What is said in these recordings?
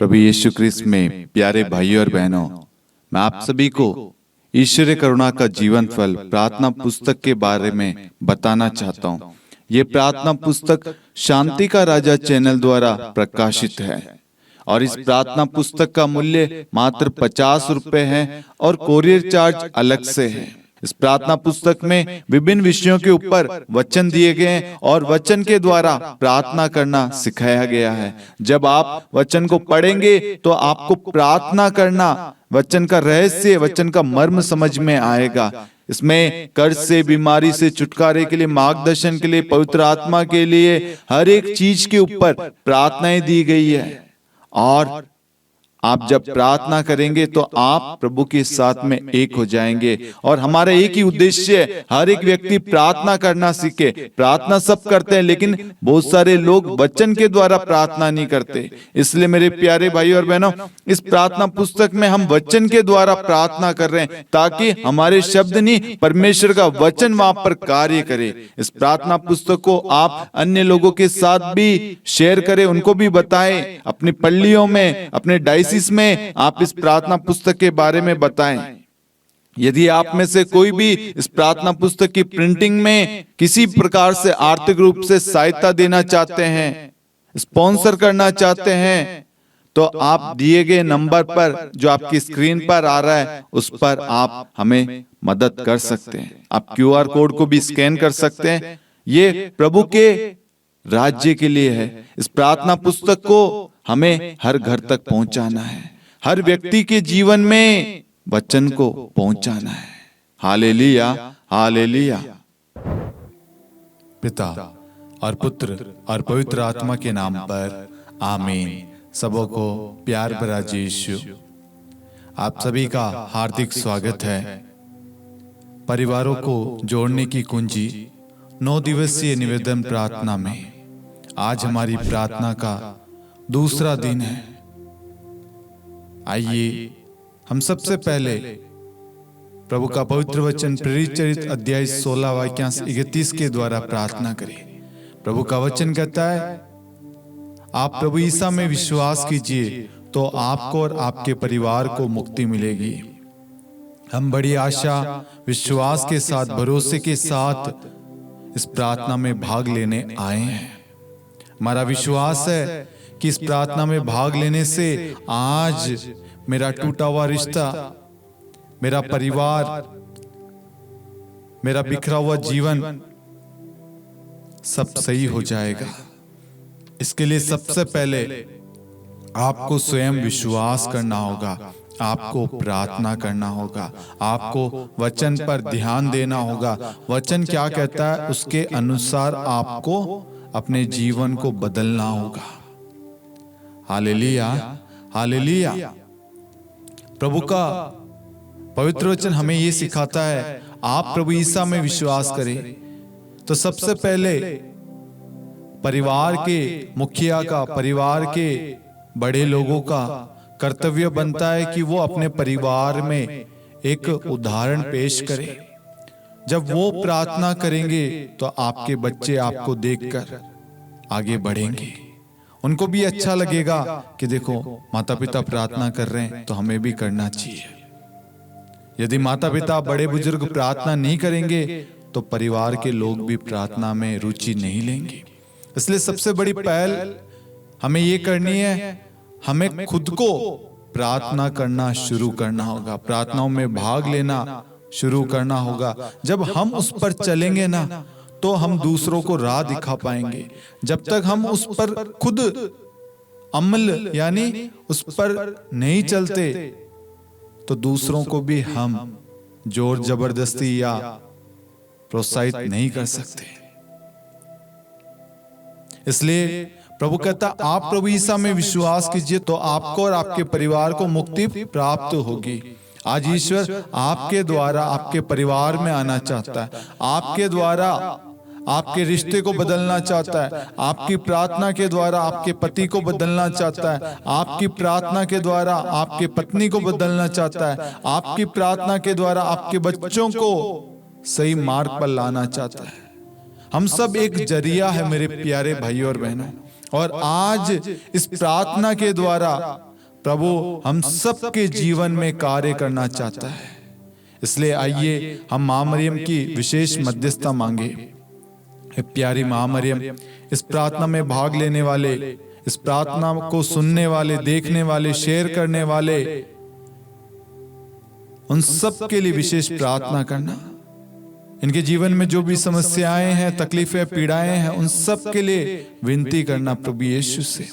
प्रभु यीशु क्रिस्त में प्यारे भाइयों और बहनों, मैं आप सभी को ईश्वरीय करुणा का जीवन फल प्रार्थना पुस्तक के बारे में बताना चाहता हूँ। ये प्रार्थना पुस्तक शांति का राजा चैनल द्वारा प्रकाशित है और इस प्रार्थना पुस्तक का मूल्य मात्र 50 रुपए है और कोरियर चार्ज अलग से है। इस प्रार्थना पुस्तक में विभिन्न विषयों के ऊपर वचन दिए गए हैं और वचन के द्वारा प्रार्थना करना सिखाया गया है। जब आप वचन को पढ़ेंगे तो आपको प्रार्थना करना, वचन का रहस्य, वचन का मर्म समझ में आएगा। इसमें कर्ज से, बीमारी से छुटकारे के लिए, मार्गदर्शन के लिए, पवित्र आत्मा के लिए, हर एक चीज के ऊपर प्रार्थनाएं दी गई है। और आप जब प्रार्थना करेंगे तो आप प्रभु के साथ में एक हो जाएंगे। और हमारा एक ही उद्देश्य है, हर एक व्यक्ति प्रार्थना करना सीखे। प्रार्थना सब करते हैं, लेकिन बहुत सारे लोग वचन के द्वारा प्रार्थना नहीं करते। इसलिए मेरे प्यारे भाई और बहनों, इस प्रार्थना पुस्तक में हम वचन के द्वारा प्रार्थना कर रहे हैं ताकि हमारे शब्द नहीं, परमेश्वर का वचन वहां पर कार्य करे। इस प्रार्थना पुस्तक को आप अन्य लोगों के साथ भी शेयर करें, उनको भी बताएं। अपनी पल्लियों में, अपने डायसिस में आप इस प्रार्थना पुस्तक के बारे में बताएं। यदि आप में से कोई भी इस प्रार्थना पुस्तक की प्रिंटिंग में किसी प्रकार से आर्थिक रूप से सहायता देना चाहते हैं, स्पॉन्सर करना चाहते हैं, तो आप दिए गए नंबर पर जो आपकी स्क्रीन पर आ रहा है उस पर आप हमें मदद कर सकते हैं। आप QR कोड को भी स्कैन कर सकते हैं। ये प्रभु के राज्य के लिए है। इस प्रार्थना पुस्तक को हमें हर घर तक पहुंचाना है, हर व्यक्ति के जीवन में वचन को पहुंचाना है। Hallelujah, hallelujah. पिता और पुत्र और पवित्र आत्मा के नाम पर आमीन। सबों को प्यार भरा यीशु, आप सभी का हार्दिक स्वागत है। परिवारों को जोड़ने की कुंजी 9 दिवसीय निवेदन प्रार्थना में आज हमारी प्रार्थना का दूसरा दिन है। आइए हम सबसे पहले प्रभु का पवित्र वचन प्रेरित चरित्र अध्याय 16 वाक्यांश 31 के द्वारा प्रार्थना करें। प्रभु का वचन कहता है, आप प्रभु ईसा में विश्वास कीजिए तो आपको और आपके परिवार को मुक्ति मिलेगी। हम बड़ी आशा, विश्वास के साथ, भरोसे के साथ इस प्रार्थना में भाग लेने आए हैं। हमारा विश्वास है कि इस प्रार्थना में भाग लेने से आज मेरा टूटा हुआ रिश्ता, मेरा परिवार, मेरा बिखरा हुआ जीवन सब सही हो जाएगा। इसके लिए सबसे पहले आपको स्वयं विश्वास करना होगा, आपको प्रार्थना करना होगा, आपको वचन पर ध्यान देना होगा। वचन क्या कहता है उसके अनुसार आपको अपने जीवन को बदलना होगा। Hallelujah, hallelujah. प्रभु का पवित्र वचन हमें यह सिखाता है, आप प्रभु ईसा में विश्वास करें तो सबसे पहले परिवार के मुखिया का, परिवार के बड़े लोगों का कर्तव्य बनता है कि वो अपने परिवार में एक उदाहरण पेश करें। जब वो प्रार्थना करेंगे तो आपके बच्चे आपको देखकर आगे बढ़ेंगे। उनको भी अच्छा लगेगा कि देखो माता पिता प्रार्थना कर रहे हैं तो हमें भी करना चाहिए। यदि माता पिता, बड़े बुजुर्ग प्रार्थना नहीं करेंगे तो परिवार के लोग भी प्रार्थना में रुचि नहीं लेंगे। इसलिए सबसे बड़ी पहल हमें ये करनी है, हमें खुद को प्रार्थना करना शुरू करना होगा, प्रार्थनाओं में भाग लेना शुरू करना होगा। जब हम उस पर चलेंगे ना तो हम दूसरों को राह दिखा पाएंगे। जब तक हम उस पर खुद अमल यानी उस पर नहीं चलते तो दूसरों को भी हम जोर जबरदस्ती या प्रोत्साहित नहीं कर सकते। इसलिए प्रभु कहता, आप प्रभु ईसा में विश्वास कीजिए तो आपको और आपके परिवार को मुक्ति प्राप्त होगी। आज ईश्वर आपके द्वारा आपके परिवार में आना चाहता है, आपके द्वारा आपके रिश्ते को बदलना चाहता है, आपकी प्रार्थना के द्वारा आपके पति को बदलना चाहता है, आपकी प्रार्थना के द्वारा आपके पत्नी को बदलना चाहता है, आपकी प्रार्थना के द्वारा आपके बच्चों को सही मार्ग पर लाना चाहता है। हम सब एक जरिया है मेरे प्यारे भाइयों और बहनों, और आज इस प्रार्थना के द्वारा प्रभु हम सबके जीवन में कार्य करना चाहता है। इसलिए आइए हम मां मरियम की विशेष मध्यस्थता मांगे। हे प्यारी मां मरियम, इस प्रार्थना में भाग लेने वाले, इस प्रार्थना को सुनने वाले, देखने वाले, शेयर करने वाले, उन सब के लिए विशेष प्रार्थना करना। इनके जीवन में जो भी समस्याएं हैं, तकलीफें, पीड़ाएं हैं, उन सब के लिए विनती करना प्रभु यीशु से।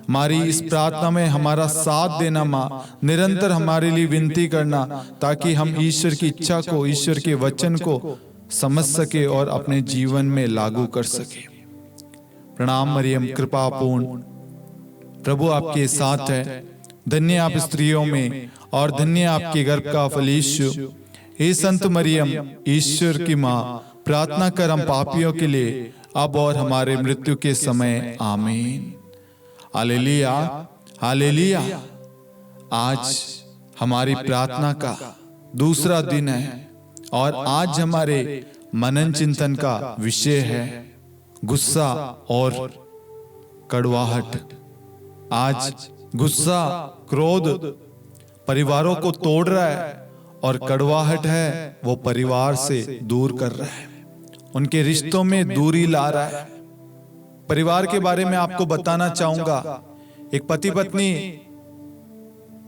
हमारी इस प्रार्थना में हमारा साथ देना माँ, निरंतर हमारे लिए विनती करना, ताकि हम ईश्वर की इच्छा को, ईश्वर के वचन को समझ सके और अपने जीवन में लागू कर सके। प्रणाम मरियम कृपापूर्ण, प्रभु आपके साथ है। धन्य आप स्त्रियों में और धन्य आपके गर्भ का फल यीशु। हे संत मरियम, ईश्वर की माँ, प्रार्थना कर हम पापियों के लिए, अब और हमारे मृत्यु के समय। आमीन। Hallelujah, hallelujah. आज हमारी प्रार्थना का दूसरा दिन है और आज हमारे मनन चिंतन का विषय है गुस्सा और कड़वाहट। आज गुस्सा, क्रोध परिवारों को तोड़ रहा है और कड़वाहट है वो परिवार से दूर कर रहा है, उनके रिश्तों में दूरी ला रहा है। परिवार के बारे में आपको बताना चाहूंगा। एक पति पत्नी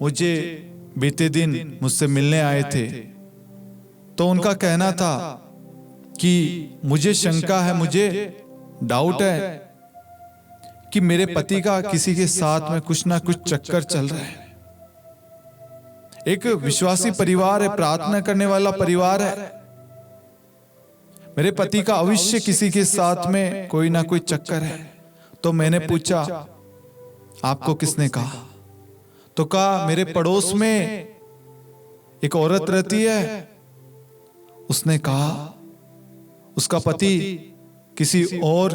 मुझे बीते दिन मुझसे मिलने आए थे, तो उनका कहना था कि मुझे शंका है, मुझे डाउट है कि मेरे पति का किसी के साथ में कुछ ना कुछ चक्कर चल रहा है। एक विश्वासी परिवार है, प्रार्थना करने वाला परिवार है। मेरे पति का अवश्य किसी के साथ में कोई ना कोई चक्कर है। तो मैंने पूछा, आपको किसने कहा? तो कहा, मेरे पड़ोस में एक औरत रहती है, उसने कहा उसका पति किसी और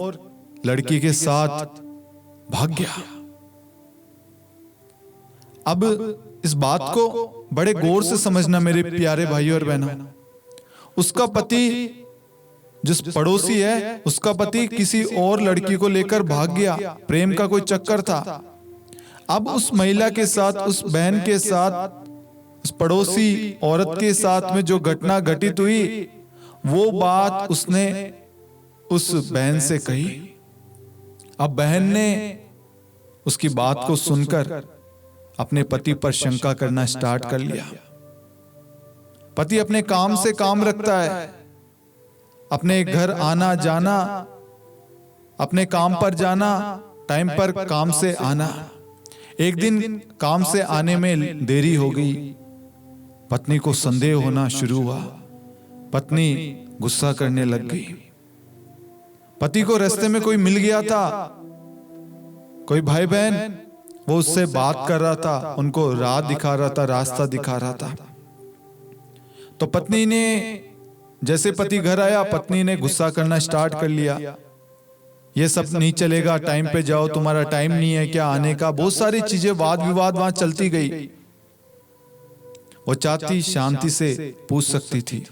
लड़की के साथ भाग गया। अब इस बात को बड़े गौर से समझना मेरे प्यारे भाइयों और बहनों। उसका पति, जिस पड़ोसी है, उसका पति किसी और लड़की को लेकर भाग गया, प्रेम का कोई चक्कर था। अब उस महिला के साथ, उस बहन के साथ, उस पड़ोसी औरत के साथ में जो घटना घटित हुई, वो बात उसने उस बहन से कही। अब बहन ने उसकी बात को सुनकर अपने पति पर शंका करना स्टार्ट कर लिया। पति अपने काम से काम रखता है, अपने घर आना जाना, अपने काम पर जाना, टाइम पर काम से आना। एक दिन काम से आने में देरी हो गई, पत्नी को संदेह होना शुरू हुआ। पत्नी गुस्सा करने लग गई। पति को रास्ते में कोई मिल गया था, कोई भाई बहन, वो उससे बात कर रहा था, उनको राह दिखा रहा था, रास्ता दिखा रहा था। तो पत्नी ने, जैसे पति घर आया, पत्नी ने गुस्सा करना स्टार्ट कर लिया। ये सब नहीं चलेगा, टाइम पे जाओ, तुम्हारा टाइम नहीं है क्या आने का। बहुत सारी चीजें, वाद विवाद वहां चलती गई। वो चाहती शांति से पूछ सकती थी,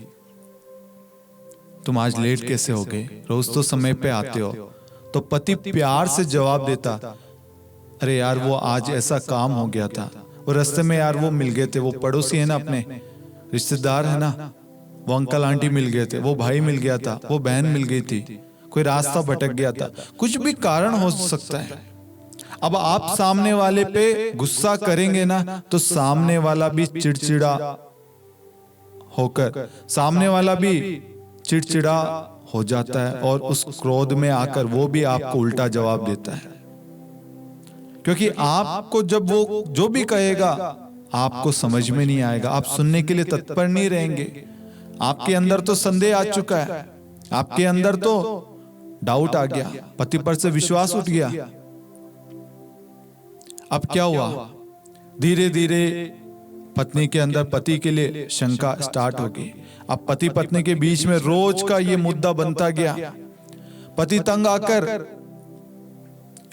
तुम आज लेट कैसे हो गए, रोज तो समय पे आते हो। तो पति प्यार से जवाब देता, अरे यार वो आज ऐसा काम हो गया था, वो रास्ते में यार वो मिल गए थे, वो पड़ोसी है ना, अपने रिश्तेदार है ना, वो अंकल आंटी मिल गए थे, वो भाई मिल गया था, वो बहन मिल गई थी, कोई रास्ता भटक गया था, कुछ भी कारण हो सकता है। अब आप सामने वाले पे गुस्सा करेंगे ना, तो सामने वाला भी चिड़चिड़ा होकर, सामने वाला भी चिड़चिड़ा हो जाता है और उस क्रोध में आकर वो भी आपको उल्टा जवाब देता है। क्योंकि आपको जब वो जो भी कहेगा आपको समझ में नहीं आएगा, आप सुनने के लिए तत्पर नहीं रहेंगे। आपके अंदर तो संदेह आ चुका है, आपके अंदर तो डाउट आ गया, पति पर से विश्वास उठ गया। अब क्या हुआ? धीरे धीरे पत्नी के अंदर पति के लिए शंका स्टार्ट हो गई। अब पति पत्नी के बीच में रोज का ये मुद्दा बनता गया। पति तंग आकर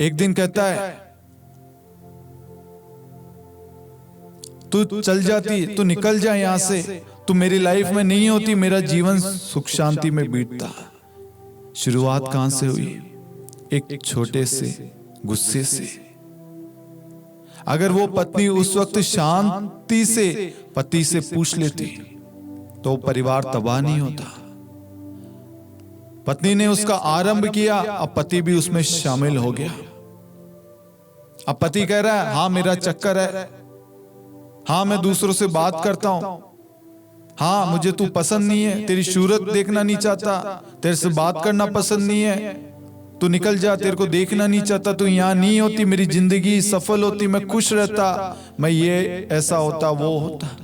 एक दिन कहता है, तू चल जाती, तू निकल जा यहां से, तू मेरी लाइफ में नहीं होती, मेरा जीवन सुख शांति में बीतता। शुरुआत कहां से हुई? एक छोटे से गुस्से से। अगर वो पत्नी उस वक्त शांति से पति से पूछ लेती तो परिवार तबाह नहीं होता। पत्नी ने उसका आरंभ किया, अब पति भी उसमें शामिल हो गया। अब पति कह रहा है हाँ मेरा चक्कर है, हाँ मैं दूसरों से बात करता हूं, हाँ मुझे तू पसंद नहीं है, तेरी सूरत देखना नहीं चाहता, तेरे से बात करना पसंद नहीं है, तू निकल जा, तेरे को देखना नहीं चाहता, तू यहाँ नहीं होती, मेरी जिंदगी सफल होती, मैं खुश रहता, मैं ये ऐसा होता वो होता।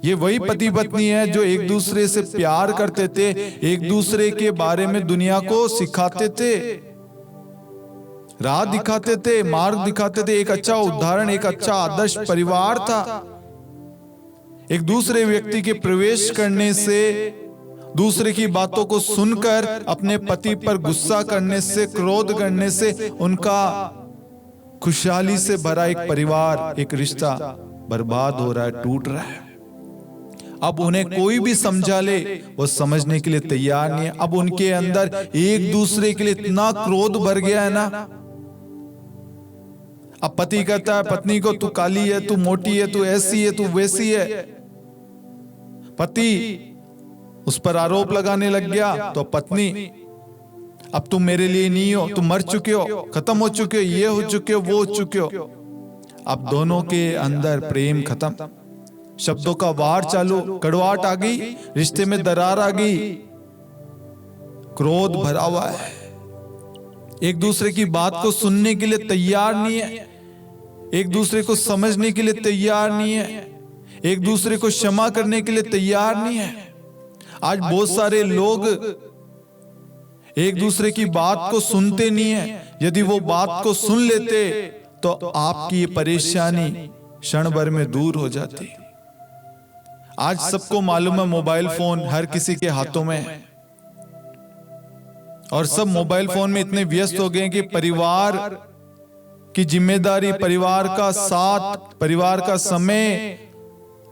ये वही पति पत्नी है जो एक दूसरे से प्यार करते थे, एक दूसरे के बारे में दुनिया को सिखाते थे, राह दिखाते थे, मार्ग दिखाते थे। एक अच्छा उदाहरण, एक अच्छा आदर्श परिवार था। एक दूसरे व्यक्ति के प्रवेश करने से, दूसरे की बातों को सुनकर अपने पति पर गुस्सा करने से, क्रोध करने से उनका खुशहाली से भरा एक परिवार, एक रिश्ता बर्बाद हो रहा है, टूट रहा है। अब उन्हें कोई भी समझा ले वो समझने के लिए तैयार नहीं है। अब उनके अंदर एक दूसरे के लिए इतना क्रोध भर गया है ना। अब पति कहता है पत्नी को तू काली है, तू मोटी है, तू ऐसी है, तू वैसी है। पति उस पर आरोप लगाने लग गया तो पत्नी अब तुम मेरे लिए नहीं हो, तुम मर चुके हो, खत्म हो चुके हो, ये हो चुके हो, वो हो चुके हो। अब दोनों के अंदर प्रेम खत्म, शब्दों का वार चालू, कड़वाहट आ गई, रिश्ते में दरार आ गई, क्रोध भरा हुआ है, एक दूसरे की बात को सुनने के लिए तैयार नहीं है, एक दूसरे को समझने के लिए तैयार नहीं है, एक दूसरे को क्षमा करने के लिए तैयार नहीं है। आज बहुत सारे लोग एक दूसरे की बात को सुनते नहीं है। यदि वो बात को सुन लेते तो आपकी ये परेशानी क्षण भर में दूर हो जाती। आज सबको मालूम है मोबाइल फोन हर किसी के हाथों में है और सब मोबाइल फोन में इतने व्यस्त हो गए कि परिवार की जिम्मेदारी, परिवार का साथ, परिवार का समय,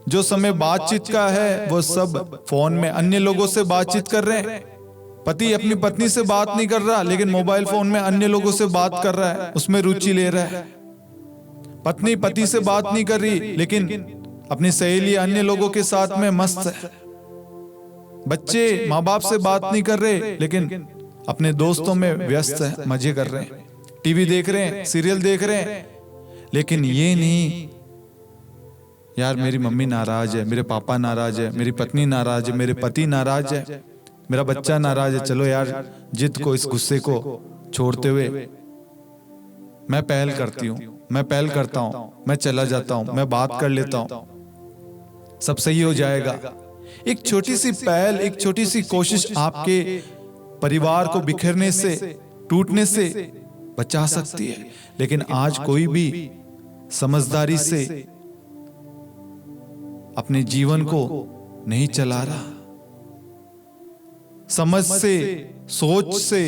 जो समय बातचीत का है वो सब फोन में अन्य लोगों से बातचीत कर रहे हैं। पति अपनी पत्नी से बात नहीं कर रहा लेकिन मोबाइल फोन में अन्य लोगों से बात कर रहा है, उसमें रुचि ले रहा है। पत्नी पति से बात नहीं कर रही लेकिन अपनी सहेली अन्य लोगों के साथ में मस्त है। बच्चे माँ बाप से बात नहीं कर रहे लेकिन अपने दोस्तों में व्यस्त है, मजे कर रहे हैं, टीवी देख रहे हैं, सीरियल देख रहे हैं। लेकिन ये नहीं यार मेरी मम्मी नाराज है, मेरे पापा नाराज है, मेरी पत्नी नाराज है, मेरे पति नाराज है, मेरा बच्चा नाराज है, चलो यार जिद को, इस गुस्से को छोड़ते हुए मैं पहल करती हूँ, मैं पहल करता हूँ, मैं चला जाता हूँ, मैं बात कर लेता हूँ, सब सही हो जाएगा। एक छोटी सी पहल, एक छोटी सी कोशिश आपके परिवार को बिखरने से, टूटने से बचा सकती है। लेकिन आज कोई भी समझदारी से अपने जीवन को नहीं चला रहा। समझ से, सोच से,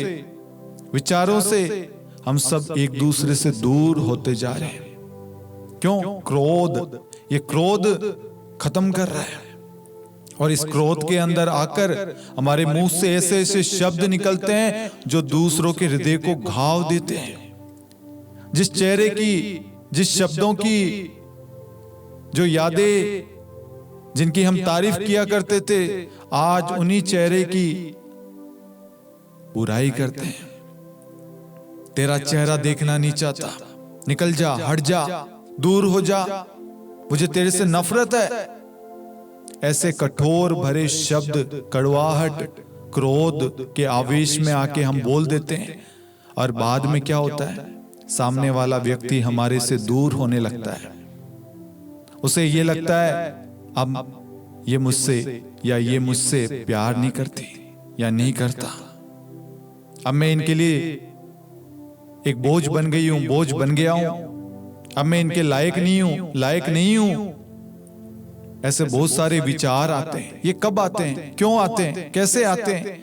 विचारों से हम सब एक दूसरे से दूर होते जा रहे हैं। क्यों? क्रोध। ये क्रोध खत्म कर रहा है और इस क्रोध के अंदर आकर हमारे मुंह से ऐसे ऐसे शब्द निकलते हैं जो दूसरों के हृदय को घाव देते हैं। जिस चेहरे की, जिस शब्दों की, जो यादें जिनकी हम तारीफ किया करते थे, आज उन्हीं चेहरे की बुराई करते हैं। तेरा चेहरा देखना नहीं चाहता, निकल जा, हट जा, दूर हो जा, मुझे तेरे से नफरत है। ऐसे कठोर भरे शब्द, कड़वाहट, क्रोध के आवेश में आके हम बोल देते हैं और बाद में क्या होता है? सामने वाला व्यक्ति हमारे से दूर होने लगता है। उसे ये लगता है अब ये मुझसे या ये मुझसे प्यार नहीं करती या नहीं करता, अब मैं इनके लिए एक बोझ बन गई हूं, बोझ बन गया हूं, अब मैं इनके लायक नहीं हूं, लायक नहीं हूं। ऐसे बहुत सारे विचार आते हैं। ये कब आते हैं? क्यों आते हैं? कैसे आते हैं?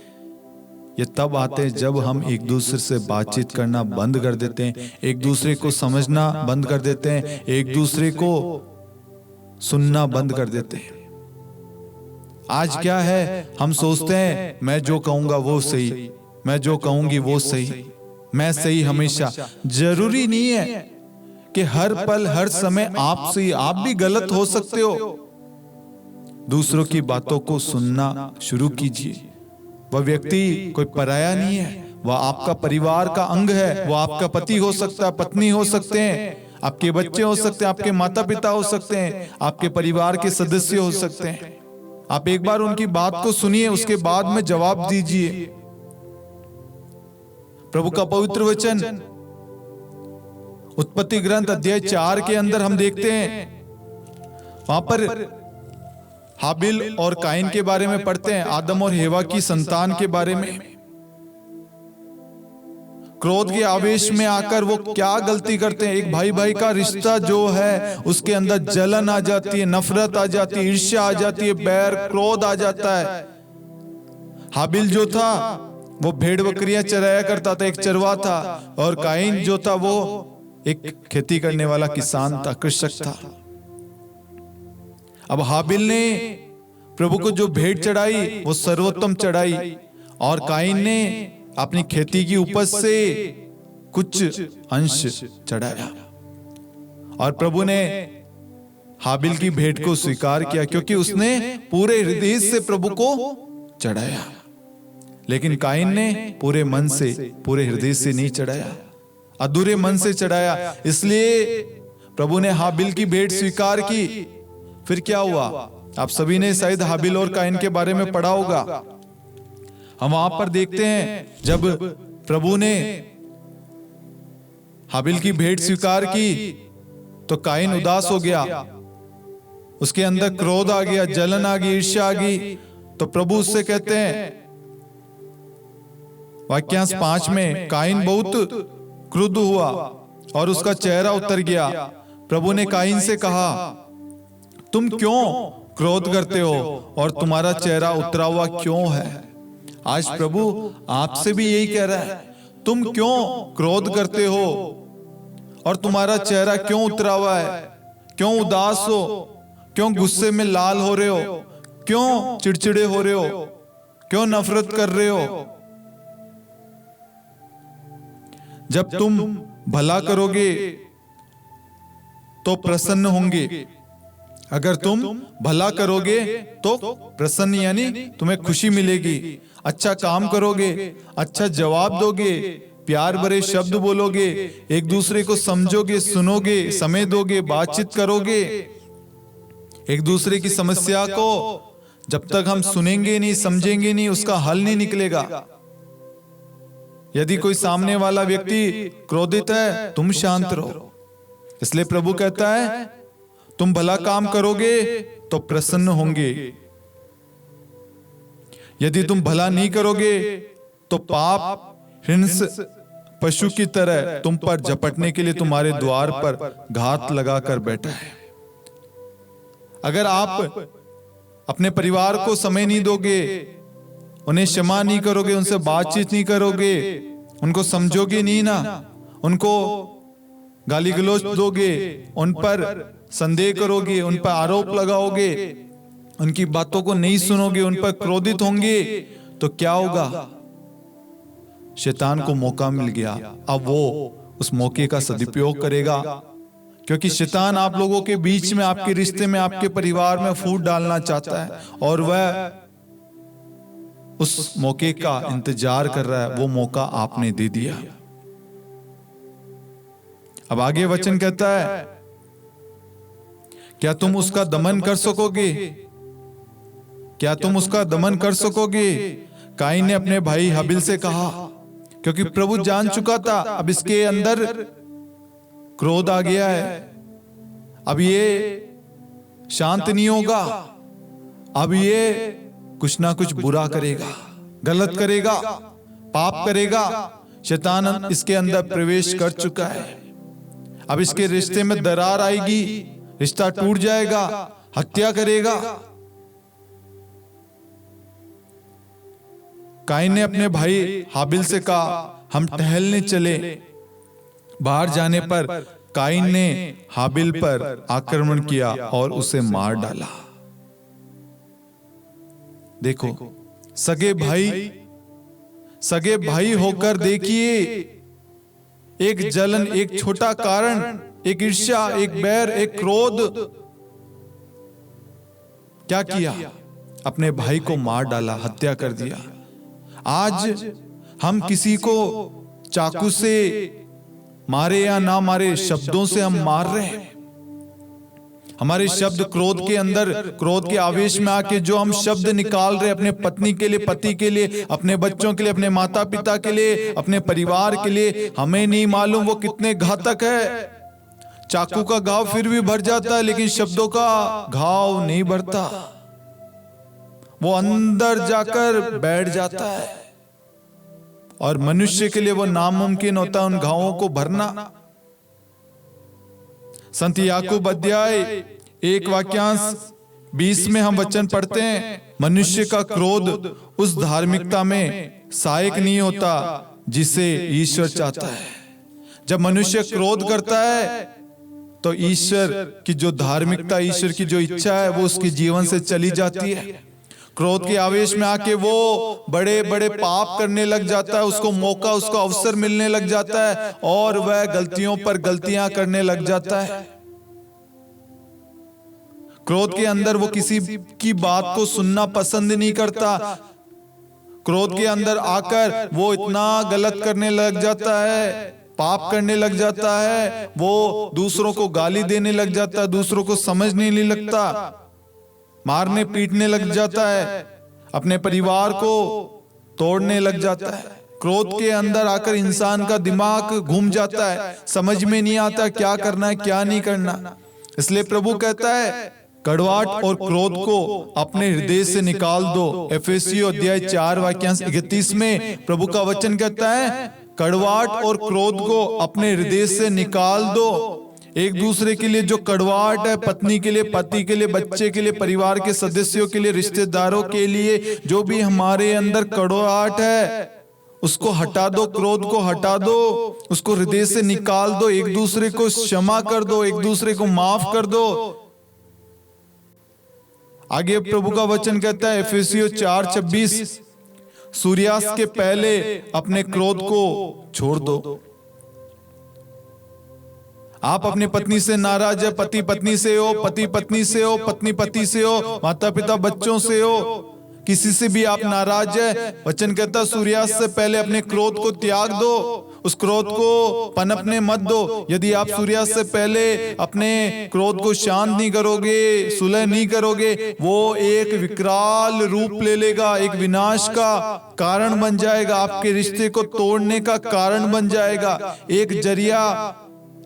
ये तब आते हैं जब हम एक दूसरे से बातचीत करना बंद कर देते हैं, एक दूसरे को समझना बंद कर देते हैं, एक दूसरे को सुनना बंद कर देते हैं। आज क्या है? हम सोचते हैं मैं जो कहूंगा वो सही, मैं जो कहूंगी वो सही, मैं सही हमेशा। जरूरी नहीं है कि हर पल हर समय आपसे आप भी गलत हो सकते हो। दूसरों की बातों को सुनना शुरू कीजिए। वह व्यक्ति कोई पराया नहीं है, वह आपका परिवार का अंग है। वह आपका पति हो सकता है, पत्नी हो सकते हैं, आपके बच्चे हो सकते हैं, आपके माता पिता हो सकते हैं, आपके परिवार के सदस्य हो सकते हैं। आप एक बार उनकी बात को सुनिए, उसके बाद में जवाब दीजिए। प्रभु का पवित्र वचन उत्पत्ति ग्रंथ अध्याय 4 के अंदर हम देखते हैं, वहां पर हाबिल और काइन के बारे में पढ़ते हैं, आदम और हेवा की संतान के बारे में। क्रोध के आवेश में आकर वो क्या गलती करते हैं। एक भाई भाई का रिश्ता जो है उसके अंदर जलन आ जाती है, नफरत आ जाती है, ईर्ष्या आ जाती है, बैर क्रोध आ जाता है। हाबिल जो था वो भेड़ बकरियां चराया करता था, एक चरवा था, और काइन जो था वो एक खेती करने वाला किसान था, कृषक था। अब हाबिल ने प्रभु को जो भेंट चढ़ाई वो सर्वोत्तम चढ़ाई, और काइन ने अपनी खेती की उपज से कुछ अंश चढ़ाया। और प्रभु ने हाबिल की भेंट को स्वीकार किया क्योंकि उसने पूरे हृदय से प्रभु को चढ़ाया, लेकिन काइन ने पूरे मन से, पूरे हृदय से नहीं चढ़ाया, अधूरे मन से चढ़ाया। इसलिए प्रभु ने हाबिल की भेंट स्वीकार की। फिर क्या हुआ? आप सभी ने शायद हाबिल और काइन के बारे में पढ़ा होगा। हम वहां पर देखते हैं, जब प्रभु ने हाबिल की भेंट स्वीकार की तो काइन उदास हो गया, उसके अंदर क्रोध आ गया, जलन आ गई, ईर्ष्या आ गई। तो प्रभु उससे कहते हैं वाक्यांश 5 में, काइन बहुत क्रुद्ध हुआ और उसका चेहरा उतर गया। प्रभु ने काइन से कहा, तुम क्यों क्रोध करते हो और तुम्हारा चेहरा उतरा हुआ क्यों है? आज प्रभु आपसे भी यही कह रहा है, तुम क्यों क्रोध करते हो और तुम्हारा चेहरा क्यों उतरा हुआ है? क्यों उदास हो? क्यों गुस्से में लाल हो रहे हो? क्यों चिड़चिड़े हो रहे हो? क्यों नफरत कर रहे हो? जब तुम भला करोगे तो प्रसन्न होंगे। अगर तुम भला करोगे तो प्रसन्न, यानी तुम्हें खुशी मिलेगी। अच्छा काम करोगे, अच्छा जवाब दोगे, प्यार भरे शब्द बोलोगे, एक दूसरे को समझोगे, सुनोगे, समय दोगे, बातचीत करोगे। एक दूसरे की समस्या को जब तक हम सुनेंगे नहीं, समझेंगे नहीं, उसका हल नहीं निकलेगा। यदि कोई सामने वाला व्यक्ति क्रोधित है, तुम शांत रहो। इसलिए प्रभु कहता है, तुम भला काम करोगे तो प्रसन्न होंगे। यदि तुम भला नहीं करोगे तो पाप हिंस पशु की तरह तुम पर झपटने के लिए तुम्हारे द्वार पर घात लगाकर बैठा है। अगर आप अपने परिवार को समय नहीं दोगे, उन्हें क्षमा नहीं करोगे, उनसे बातचीत नहीं करोगे, उनको समझोगे नहीं ना, उनको गाली गलौज दोगे, उन पर संदेह करोगे, उन पर आरोप लगाओगे, उनकी बातों को नहीं सुनोगे, उन पर क्रोधित होंगे, तो क्या होगा? शैतान को मौका मिल गया। अब वो उस मौके का सदुपयोग करेगा, क्योंकि शैतान आप लोगों के बीच में, आपके रिश्ते में, आपके परिवार में फूट डालना चाहता है, और वह उस मौके का इंतजार कर रहा है। वो मौका आपने दे दिया। अब आगे वचन कहता है, क्या तुम उसका दमन कर सकोगे? क्या तुम उसका दमन कर सकोगे? काइन ने अपने भाई हाबिल से कहा, क्योंकि प्रभु जान चुका था अब इसके अंदर क्रोध आ गया है, अब ये शांत नहीं होगा, अब ये कुछ ना कुछ बुरा करेगा, गलत करेगा, पाप करेगा। शैतान इसके अंदर प्रवेश कर चुका है। अब इसके रिश्ते में दरार आएगी, रिश्ता टूट जाएगा, हत्या करेगा। काइन ने अपने भाई हाबिल से कहा, हम टहलने चले। बाहर जाने पर काइन ने हाबिल पर आक्रमण किया और उसे मार डाला। देखो, सगे भाई होकर देखिए, एक जलन, एक छोटा कारण, एक ईर्ष्या, एक बैर, एक क्रोध। क्या किया? अपने भाई को मार डाला, हत्या कर दिया। आज हम किसी को चाकू से मारे या ना मारे, शब्दों से हम मार रहे हैं। हमारे शब्द क्रोध के अंदर, क्रोध के आवेश में आके जो हम शब्द निकाल रहे अपने पत्नी के लिए, पति के लिए, अपने बच्चों के लिए, अपने माता पिता के लिए, अपने परिवार के लिए, हमें नहीं मालूम वो कितने घातक है। चाकू का घाव फिर भी भर जाता है, लेकिन शब्दों का घाव नहीं भरता, वो अंदर जाकर बैठ जाता है। और मनुष्य के लिए वो नामुमकिन होता है उन घावों को भरना। संत याकूब अध्याय 1 वाक्यांश 20 में हम वचन पढ़ते हैं, मनुष्य का क्रोध उस धार्मिकता में सहायक नहीं होता जिसे ईश्वर चाहता है। जब मनुष्य क्रोध करता है तो ईश्वर की जो धार्मिकता, ईश्वर की जो इच्छा है वो उसके जीवन से चली जाती है। क्रोध के आवेश में आके वो बड़े बड़े पाप करने लग जाता है, उसको मौका, उसको अवसर मिलने लग जाता है और वह गलतियों पर गलतियां करने लग जाता है। क्रोध के अंदर वो किसी की बात को सुनना पसंद नहीं करता। क्रोध के अंदर आकर वो इतना गलत करने लग जाता है, पाप करने लग जाता है, वो दूसरों को गाली देने लग जाता है, दूसरों को समझने नहीं लगता, मारने पीटने लग जाता है, अपने परिवार को तोड़ने लग जाता है। क्रोध के अंदर आकर इंसान का दिमाग घूम जाता है, समझ में नहीं आता क्या करना है क्या नहीं करना। इसलिए प्रभु कहता है कड़वाहट और क्रोध को अपने हृदय से निकाल दो। एफेसियों अध्याय 4 वाक्यांश 31 में प्रभु का वचन कहता है कड़वाहट और क्रोध को अपने हृदय से निकाल दो। एक दूसरे के लिए जो कड़वाहट है, पत्नी के लिए, पति के लिए, बच्चे के लिए, परिवार के सदस्यों के लिए, रिश्तेदारों के लिए, जो भी हमारे अंदर कड़वाहट है उसको हटा दो, क्रोध को हटा दो, उसको हृदय से निकाल दो, एक दूसरे को क्षमा कर दो, एक दूसरे को माफ कर दो। आगे प्रभु का वचन कहता है एफेसियों 4:26, सूर्यास्त के पहले अपने क्रोध को छोड़ दो। आप अपनी पत्नी से नाराज है, पति पत्नी से हो, पति पत्नी से हो, पत्नी पति से हो, माता पिता बच्चों से हो, किसी से भी आप नाराज है, वचन कहता सूर्यास्त से पहले अपने क्रोध को त्याग दो, उस क्रोध को पनपने मत दो। यदि आप सूर्यास्त से पहले अपने क्रोध को शांत नहीं करोगे, सुलह नहीं करोगे, वो एक विकराल रूप ले लेगा, एक विनाश का कारण बन जाएगा, आपके रिश्ते को तोड़ने का कारण बन जाएगा, एक जरिया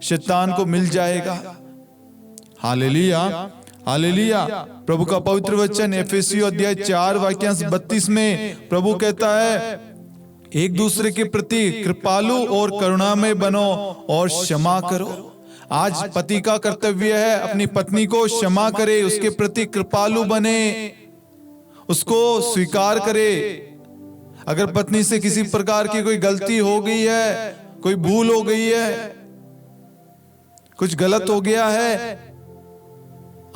शैतान को मिल जाएगा। Hallelujah, hallelujah. प्रभु का पवित्र वचन एफेसियों अध्याय 4 वाक्यांश 32 में प्रभु कहता है एक दूसरे के प्रति कृपालु और करुणामय बनो और क्षमा करो। आज पति का कर्तव्य है अपनी पत्नी को क्षमा करे, उसके प्रति कृपालु बने, उसको स्वीकार करे। अगर पत्नी से किसी प्रकार की कोई गलती हो गई है, कोई भूल हो गई है, कुछ गलत हो गया है,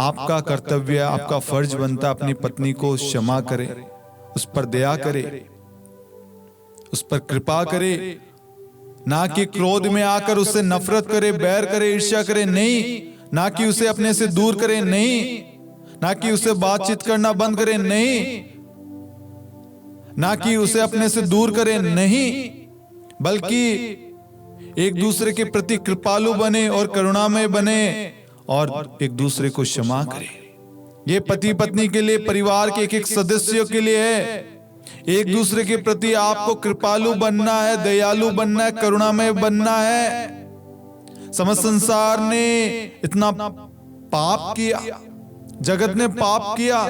आपका कर्तव्य, आपका फर्ज बनता अपनी पत्नी को क्षमा करे, उस पर दया करे, उस पर कृपा करे, ना कि क्रोध में आकर उससे नफरत करे, बैर करे, ईर्ष्या करे, नहीं, ना कि उसे अपने से दूर करे, नहीं, ना कि उसे बातचीत करना बंद करे, नहीं, ना कि उसे अपने से दूर करे, नहीं, बल्कि एक दूसरे के प्रति कृपालु बने और करुणामय बने और एक दूसरे को क्षमा करे। ये पति पत्नी के लिए, परिवार के एक एक सदस्यों के लिए है। एक दूसरे के प्रति आपको कृपालु बनना है, दयालु बनना है, करुणामय बनना है। समस्त संसार ने इतना पाप किया, जगत ने पाप किया,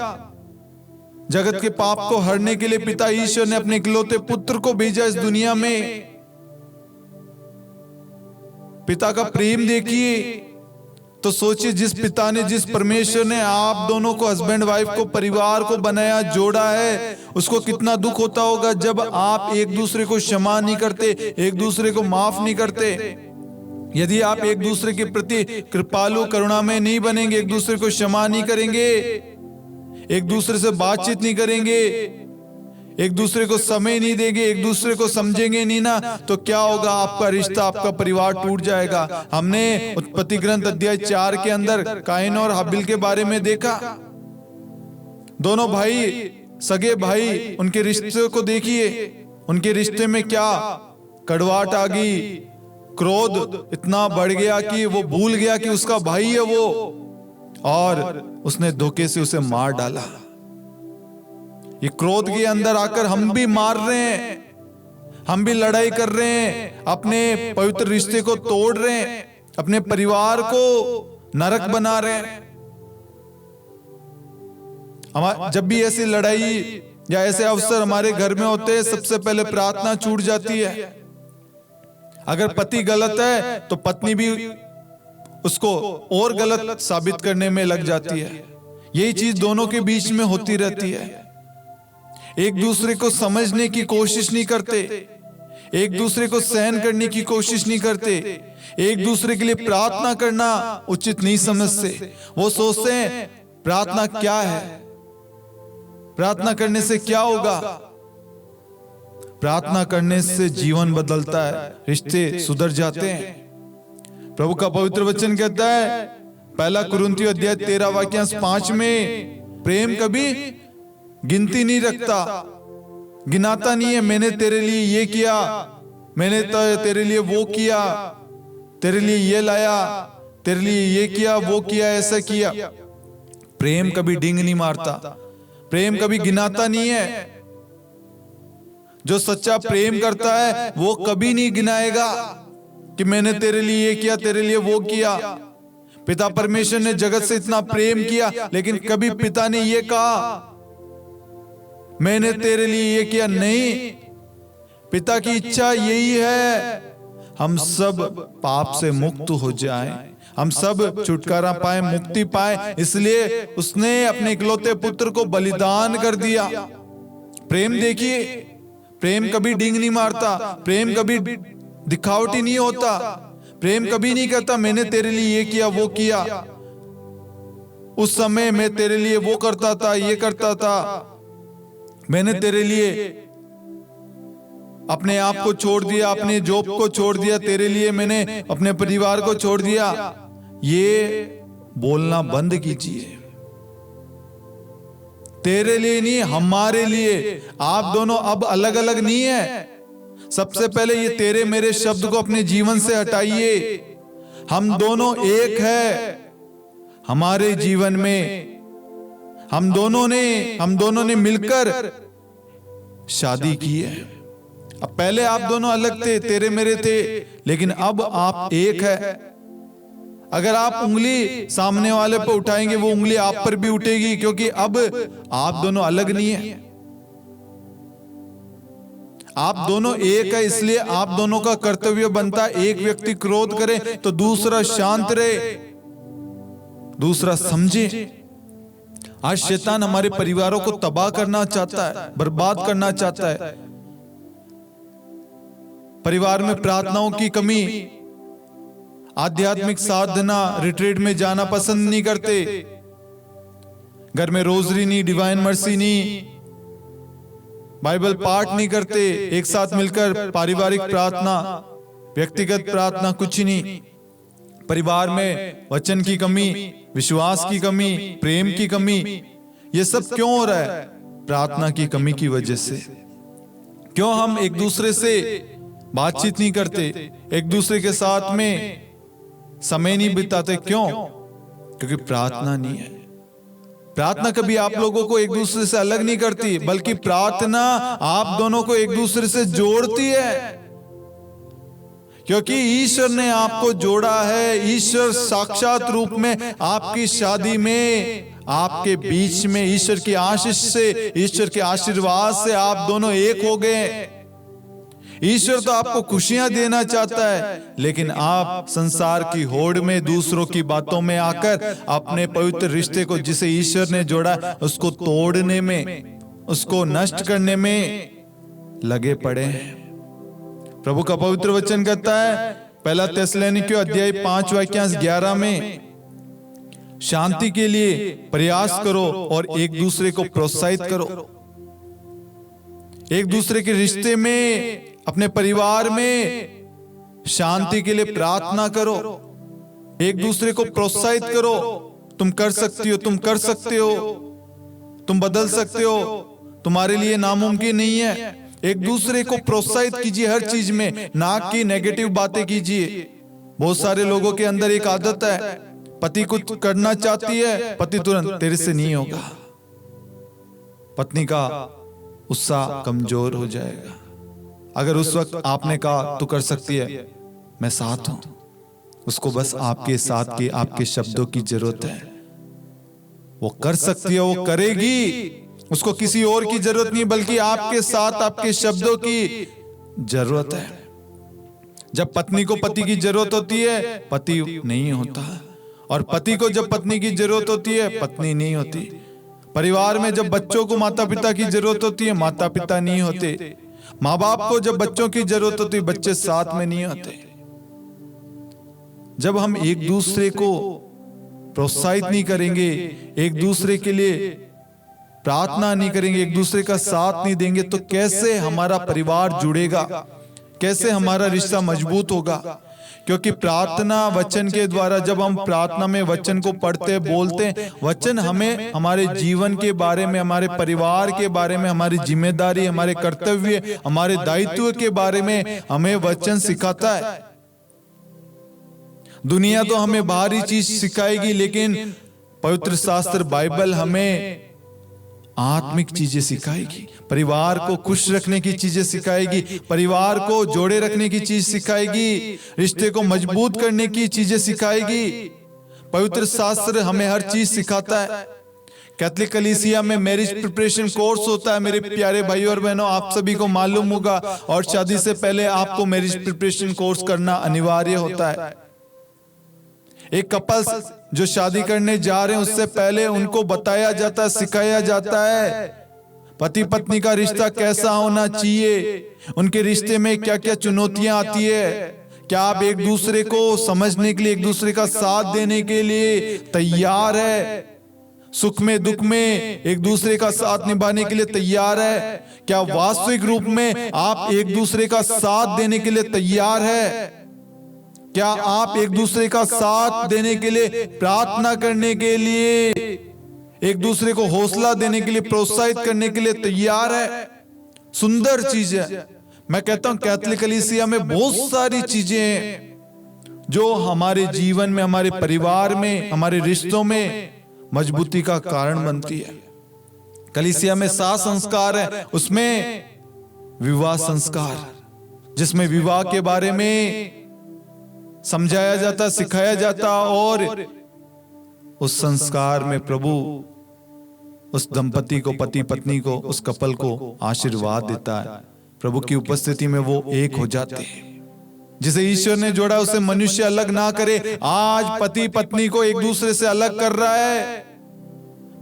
जगत के पाप को हरने के लिए पिता ईश्वर ने अपने इकलौते पुत्र को भेजा इस दुनिया में। पिता का प्रेम देखिए तो सोचिए, जिस पिता ने, जिस परमेश्वर ने आप दोनों को, हस्बैंड वाइफ को, परिवार को बनाया, जोड़ा है, उसको कितना दुख होता होगा जब आप एक दूसरे को क्षमा नहीं करते, एक दूसरे को माफ नहीं करते। यदि आप एक दूसरे के प्रति कृपालु करुणामय नहीं बनेंगे, एक दूसरे को क्षमा नहीं करेंगे, एक दूसरे से बातचीत नहीं करेंगे, एक दूसरे को समय नहीं देंगे, एक दूसरे को समझेंगे नहीं ना, तो क्या होगा? आपका रिश्ता, आपका परिवार टूट जाएगा। हमने उत्पत्ति ग्रंथ अध्याय 4 के अंदर काइन और हाबिल के बारे में देखा। दोनों भाई, सगे भाई, उनके रिश्ते को देखिए। उनके रिश्ते में क्या कड़वाहट आ गई, क्रोध इतना बढ़ गया कि वो भूल गया कि उसका भाई है वो, और उसने धोखे से उसे मार डाला। ये क्रोध के अंदर आकर हम भी मार रहे हैं, हम भी लड़ाई कर रहे हैं, अपने पवित्र रिश्ते को तोड़ रहे हैं, अपने परिवार को नरक बना रहे हैं। जब भी ऐसी लड़ाई या ऐसे अवसर हमारे घर में होते हैं, सबसे पहले प्रार्थना छूट जाती है। अगर पति गलत है तो पत्नी भी उसको और गलत साबित करने में लग जाती है। यही चीज दोनों के बीच में होती रहती है। एक दूसरे को समझने की कोशिश नहीं करते, एक दूसरे को सहन करने की कोशिश नहीं करते, एक दूसरे के लिए प्रार्थना करना उचित नहीं समझते। वो सोचते हैं प्रार्थना क्या है, प्रार्थना करने से क्या होगा? प्रार्थना करने से जीवन बदलता है, रिश्ते सुधर जाते हैं। प्रभु का पवित्र वचन कहता है, पहला कुरिन्थियों अध्याय 13 वाक्यांश 5 में, प्रेम कभी गिनती नहीं रखता, गिनाता नहीं है। मैंने तेरे लिए ये किया, मैंने तेरे लिए वो किया, तेरे लिए ये लाया, तेरे लिए ये किया, वो किया, ऐसा किया। प्रेम कभी डिंग नहीं मारता, प्रेम कभी गिनाता नहीं है। जो सच्चा प्रेम करता है वो कभी नहीं गिनाएगा कि मैंने तेरे लिए ये किया, तेरे लिए वो किया। पिता परमेश्वर ने जगत से इतना प्रेम किया, लेकिन कभी पिता ने ये कहा मैंने तेरे लिए ये किया? नहीं। पिता की इच्छा यही है, हम सब पाप से मुक्त हो जाएं, हम सब छुटकारा पाए, मुक्ति पाए। इसलिए उसने अपने इकलौते पुत्र को बलिदान कर दिया। प्रेम देखिए, प्रेम कभी डिंग नहीं मारता, प्रेम कभी दिखावटी नहीं होता, प्रेम कभी नहीं कहता मैंने तेरे लिए ये किया, वो किया, उस समय मैं तेरे लिए वो करता था, ये करता था, मैंने तेरे लिए अपने आप को छोड़ दिया, अपने जॉब को छोड़ दिया, तेरे लिए मैंने अपने परिवार को छोड़ दिया। ये बोलना बंद कीजिए। तेरे लिए नहीं, हमारे लिए। आप दोनों अब अलग अलग नहीं है। सबसे पहले ये तेरे मेरे शब्द को अपने जीवन से हटाइए। हम दोनों एक है। हमारे जीवन में हम दोनों ने मिलकर शादी की है। अब पहले आप दोनों अलग थे, तेरे मेरे थे, लेकिन अब आप एक है। अगर आप उंगली सामने वाले पर उठाएंगे, वो उंगली आप पर भी उठेगी, क्योंकि अब आप दोनों अलग नहीं है, आप दोनों एक है। इसलिए आप दोनों का कर्तव्य बनता है, एक व्यक्ति क्रोध करे तो दूसरा शांत रहे, दूसरा समझे। आज शैतान हमारे परिवारों को तबाह करना चाहता है, बर्बाद करना चाहता है। परिवार में प्रार्थनाओं की कमी, आध्यात्मिक साधना, रिट्रीट में जाना पसंद नहीं करते, घर में रोजरी नहीं, डिवाइन मर्सी नहीं, बाइबल पाठ नहीं करते, एक साथ मिलकर पारिवारिक प्रार्थना, व्यक्तिगत प्रार्थना कुछ नहीं। परिवार में वचन की कमी, विश्वास की कमी, प्रेम की कमी, ये सब क्यों हो रहा है? प्रार्थना की कमी की वजह से। क्यों हम एक दूसरे से बातचीत नहीं करते, एक दूसरे के साथ में समय नहीं बिताते? क्यों? क्योंकि प्रार्थना नहीं है। प्रार्थना कभी आप लोगों को एक दूसरे से अलग नहीं करती, बल्कि प्रार्थना आप दोनों को एक दूसरे से जोड़ती है, क्योंकि ईश्वर ने आपको जोड़ा है। ईश्वर साक्षात रूप में आपकी शादी में, आपके बीच में ईश्वर की आशीष से, ईश्वर के आशीर्वाद से आप दोनों एक हो गए। ईश्वर तो आपको खुशियां देना चाहता है, लेकिन आप संसार की होड़ में, दूसरों की बातों में आकर अपने पवित्र रिश्ते को, जिसे ईश्वर ने जोड़ा, उसको तोड़ने में, उसको नष्ट करने में लगे पड़े हैं। प्रभु का पवित्र वचन कहता है, पहला थिस्सलुनीकियों अध्याय 5 वाक्यांश 11 में, शांति के लिए प्रयास करो और एक दूसरे को प्रोत्साहित करो। एक दूसरे के रिश्ते में, अपने परिवार में शांति के लिए प्रार्थना करो। एक दूसरे को प्रोत्साहित करो, तुम कर सकती हो, तुम कर सकते हो, तुम बदल सकते हो, तुम्हारे लिए नामुमकिन नहीं है। एक दूसरे को प्रोत्साहित कीजिए हर चीज में, ना कि नेगेटिव बातें कीजिए। बहुत सारे लोगों के अंदर एक आदत है, पति कुछ करना चाहती है, पति तुरंत तेरे से नहीं होगा, पत्नी का उत्साह कमजोर हो जाएगा। अगर उस वक्त आपने कहा तू कर सकती है, मैं साथ हूं, उसको बस आपके साथ के, आपके शब्दों की जरूरत है। वो कर सकती है, वो करेगी, उसको किसी और की जरूरत नहीं, बल्कि आपके साथ आपके शब्दों की जरूरत है। जब पत्नी को पति की जरूरत होती है, पति नहीं होता, और पति को जब पत्नी की जरूरत होती है, पत्नी नहीं होती। परिवार में जब बच्चों को माता पिता की जरूरत होती है, माता पिता नहीं होते। माँ बाप को जब बच्चों की जरूरत होती है, बच्चे साथ में नहीं होते। जब हम एक दूसरे को प्रोत्साहित नहीं करेंगे, एक दूसरे के लिए प्रार्थना नहीं करेंगे, एक दूसरे का साथ नहीं देंगे, तो कैसे हमारा परिवार जुड़ेगा, कैसे हमारा रिश्ता मजबूत होगा? क्योंकि प्रार्थना वचन के द्वारा, जब हम प्रार्थना में वचन को पढ़ते बोलते, वचन हमें हमारे जीवन के बारे में, हमारे परिवार के बारे में, हमारी जिम्मेदारी, हमारे कर्तव्य, हमारे दायित्व के बारे में हमें वचन सिखाता है। दुनिया तो हमें बाहरी चीज सिखाएगी, लेकिन पवित्र शास्त्र बाइबल हमें आत्मिक चीजें सिखाएगी। परिवार को खुश रखने की चीजें सिखाएगी, परिवार को जोड़े रखने की चीज सिखाएगी, रिश्ते को मजबूत करने की चीजें सिखाएगी। पवित्र शास्त्र हमें हर चीज सिखाता है। कैथोलिक कलीसिया में मैरिज प्रिपरेशन कोर्स होता है मेरे प्यारे भाइयों और बहनों, आप सभी को मालूम होगा। और शादी से पहले आपको मैरिज प्रिपरेशन कोर्स करना अनिवार्य होता है। एक कपल्स जो शादी करने जा रहे हैं, उससे पहले उनको बताया जाता है, सिखाया जाता है पति पत्नी का रिश्ता कैसा होना चाहिए, उनके रिश्ते में क्या क्या चुनौतियां आती है, क्या आप एक दूसरे को समझने के लिए, एक दूसरे का साथ देने के लिए तैयार है, सुख में दुख में एक दूसरे का साथ निभाने के लिए तैयार है, क्या वास्तविक रूप में आप एक दूसरे का साथ देने के लिए तैयार है, क्या आप एक दूसरे का साथ देने के लिए, प्रार्थना करने के लिए, एक दूसरे को हौसला देने के लिए, प्रोत्साहित करने के लिए तैयार है? सुंदर चीज है। मैं कहता हूं कैथोलिक कलीसिया में बहुत सारी चीजें हैं जो हमारे जीवन में, हमारे परिवार में, हमारे रिश्तों में मजबूती का कारण बनती है। कलीसिया में 7 संस्कार है, उसमें विवाह संस्कार, जिसमें विवाह के बारे में समझाया जाता, सिखाया जाता, और उस संस्कार में प्रभु उस दंपति को, पति पत्नी को, उस कपल को आशीर्वाद देता है। प्रभु की उपस्थिति में वो एक हो जाते हैं। जिसे ईश्वर ने जोड़ा उसे मनुष्य अलग ना करे। आज पति पत्नी को एक दूसरे से अलग कर रहा है।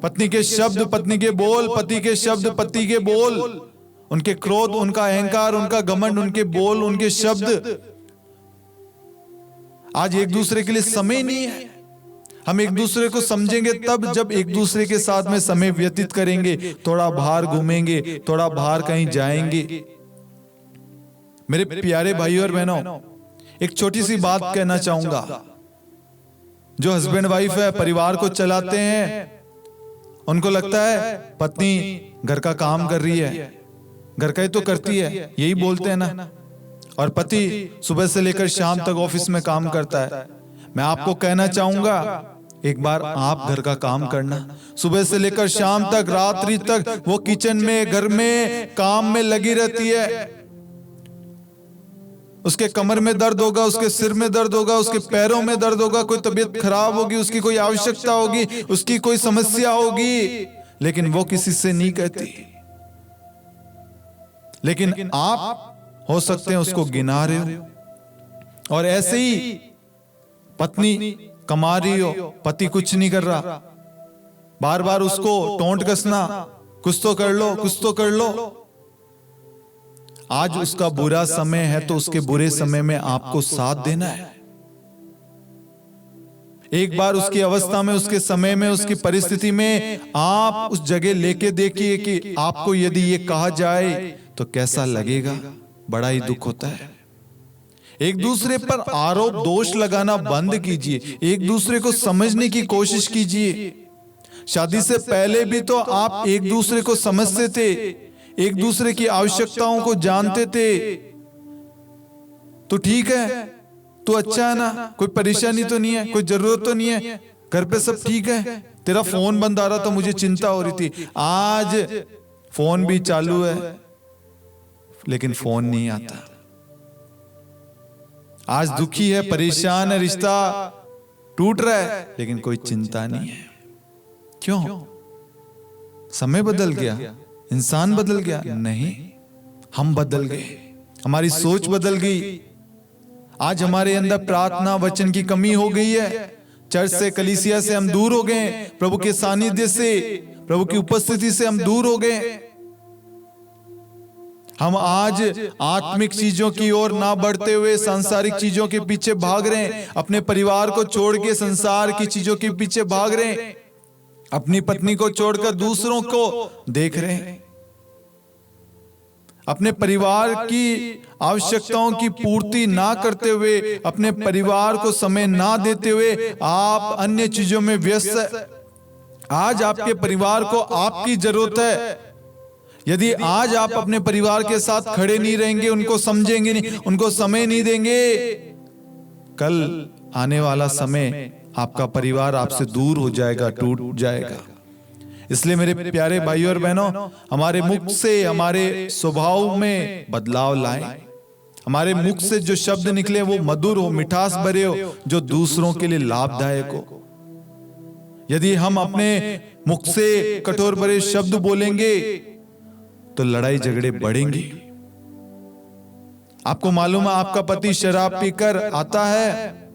पत्नी के शब्द पत्नी के बोल, पति के शब्द पति के बोल, उनके क्रोध, उनका अहंकार, उनका घमंड, उनके बोल, उनके शब्द। आज एक दूसरे के लिए समय नहीं है। हम एक दूसरे को समझेंगे तब जब एक दूसरे के साथ में समय व्यतीत करेंगे, थोड़ा बाहर घूमेंगे, थोड़ा बाहर कहीं जाएंगे। मेरे प्यारे भाइयों और बहनों, एक छोटी सी बात कहना चाहूंगा। जो हस्बैंड वाइफ है, परिवार को चलाते हैं, उनको लगता है पत्नी घर का काम कर रही है, घर का ही तो करती है, यही बोलते हैं ना। और पति सुबह से लेकर शाम तक ऑफिस में काम करता है। मैं आपको कहना चाहूंगा, एक बार आप घर का काम करना। सुबह से लेकर शाम तक, रात्रि तक वो किचन में, घर में, काम में लगी रहती है। उसके कमर में दर्द होगा, उसके सिर में दर्द होगा, उसके पैरों में दर्द होगा, कोई तबीयत खराब होगी, उसकी कोई आवश्यकता होगी, उसकी कोई समस्या होगी, लेकिन वो किसी से नहीं कहती। लेकिन आप हो सकते हैं उसको गिना रहे हो। और ऐसे ही पत्नी कमा रही हो, पति कुछ नहीं कर रहा, बार बार उसको टोंट कसना, कुछ तो कर लो, कुछ तो कर लो। आज उसका बुरा समय है तो उसके बुरे समय में आपको साथ देना है। एक बार उसकी अवस्था में, उसके समय में, उसकी परिस्थिति में आप उस जगह लेके देखिए कि आपको यदि ये कहा जाए तो कैसा लगेगा। बड़ा ही दुख होता है। एक दूसरे पर आरोप दोष लगाना बंद कीजिए, एक दूसरे को समझने की कोशिश कीजिए। शादी से पहले भी तो आप एक दूसरे को समझते थे, एक दूसरे की आवश्यकताओं को जानते थे, तो ठीक है, तो अच्छा है ना, कोई परेशानी तो नहीं है, कोई जरूरत तो नहीं है, घर पे सब ठीक है। तेरा फोन बंद आ रहा तो मुझे चिंता हो रही थी, आज फोन भी चालू है लेकिन फोन नहीं आता। आज दुखी है, परेशान है, रिश्ता टूट रहा है लेकिन कोई चिंता नहीं है। क्यों? समय बदल गया, इंसान बदल गया? नहीं, हम बदल गए, हमारी सोच बदल गई। आज हमारे अंदर प्रार्थना वचन की कमी हो गई है। चर्च से, कलीसिया से हम दूर हो गए, प्रभु के सानिध्य से, प्रभु की उपस्थिति से हम दूर हो गए। हम आज आत्मिक चीजों की ओर ना बढ़ते हुए सांसारिक चीजों के पीछे भाग रहे हैं। अपने परिवार को छोड़ के संसार की चीजों के पीछे भाग रहे हैं। अपनी पत्नी को छोड़कर दूसरों को देख रहे हैं। अपने परिवार की आवश्यकताओं की पूर्ति ना करते हुए, अपने परिवार को समय ना देते हुए आप अन्य चीजों में व्यस्त हैं। आज आपके परिवार को आपकी जरूरत है। यदि आज आप अपने परिवार के साथ खड़े नहीं रहेंगे, उनको समझेंगे नहीं, उनको समय नहीं देंगे, कल आने वाला समय आपका परिवार आपसे दूर हो जाएगा, टूट जाएगा। इसलिए मेरे प्यारे भाइयों और बहनों, हमारे मुख से, हमारे स्वभाव में बदलाव लाएं। हमारे मुख से जो शब्द निकले वो मधुर हो, मिठास भरे हो, जो दूसरों के लिए लाभदायक हो। यदि हम अपने मुख से कठोर भरे शब्द बोलेंगे तो लड़ाई झगड़े बढ़ेंगे। आपको मालूम है, आपका पति शराब पीकर आता है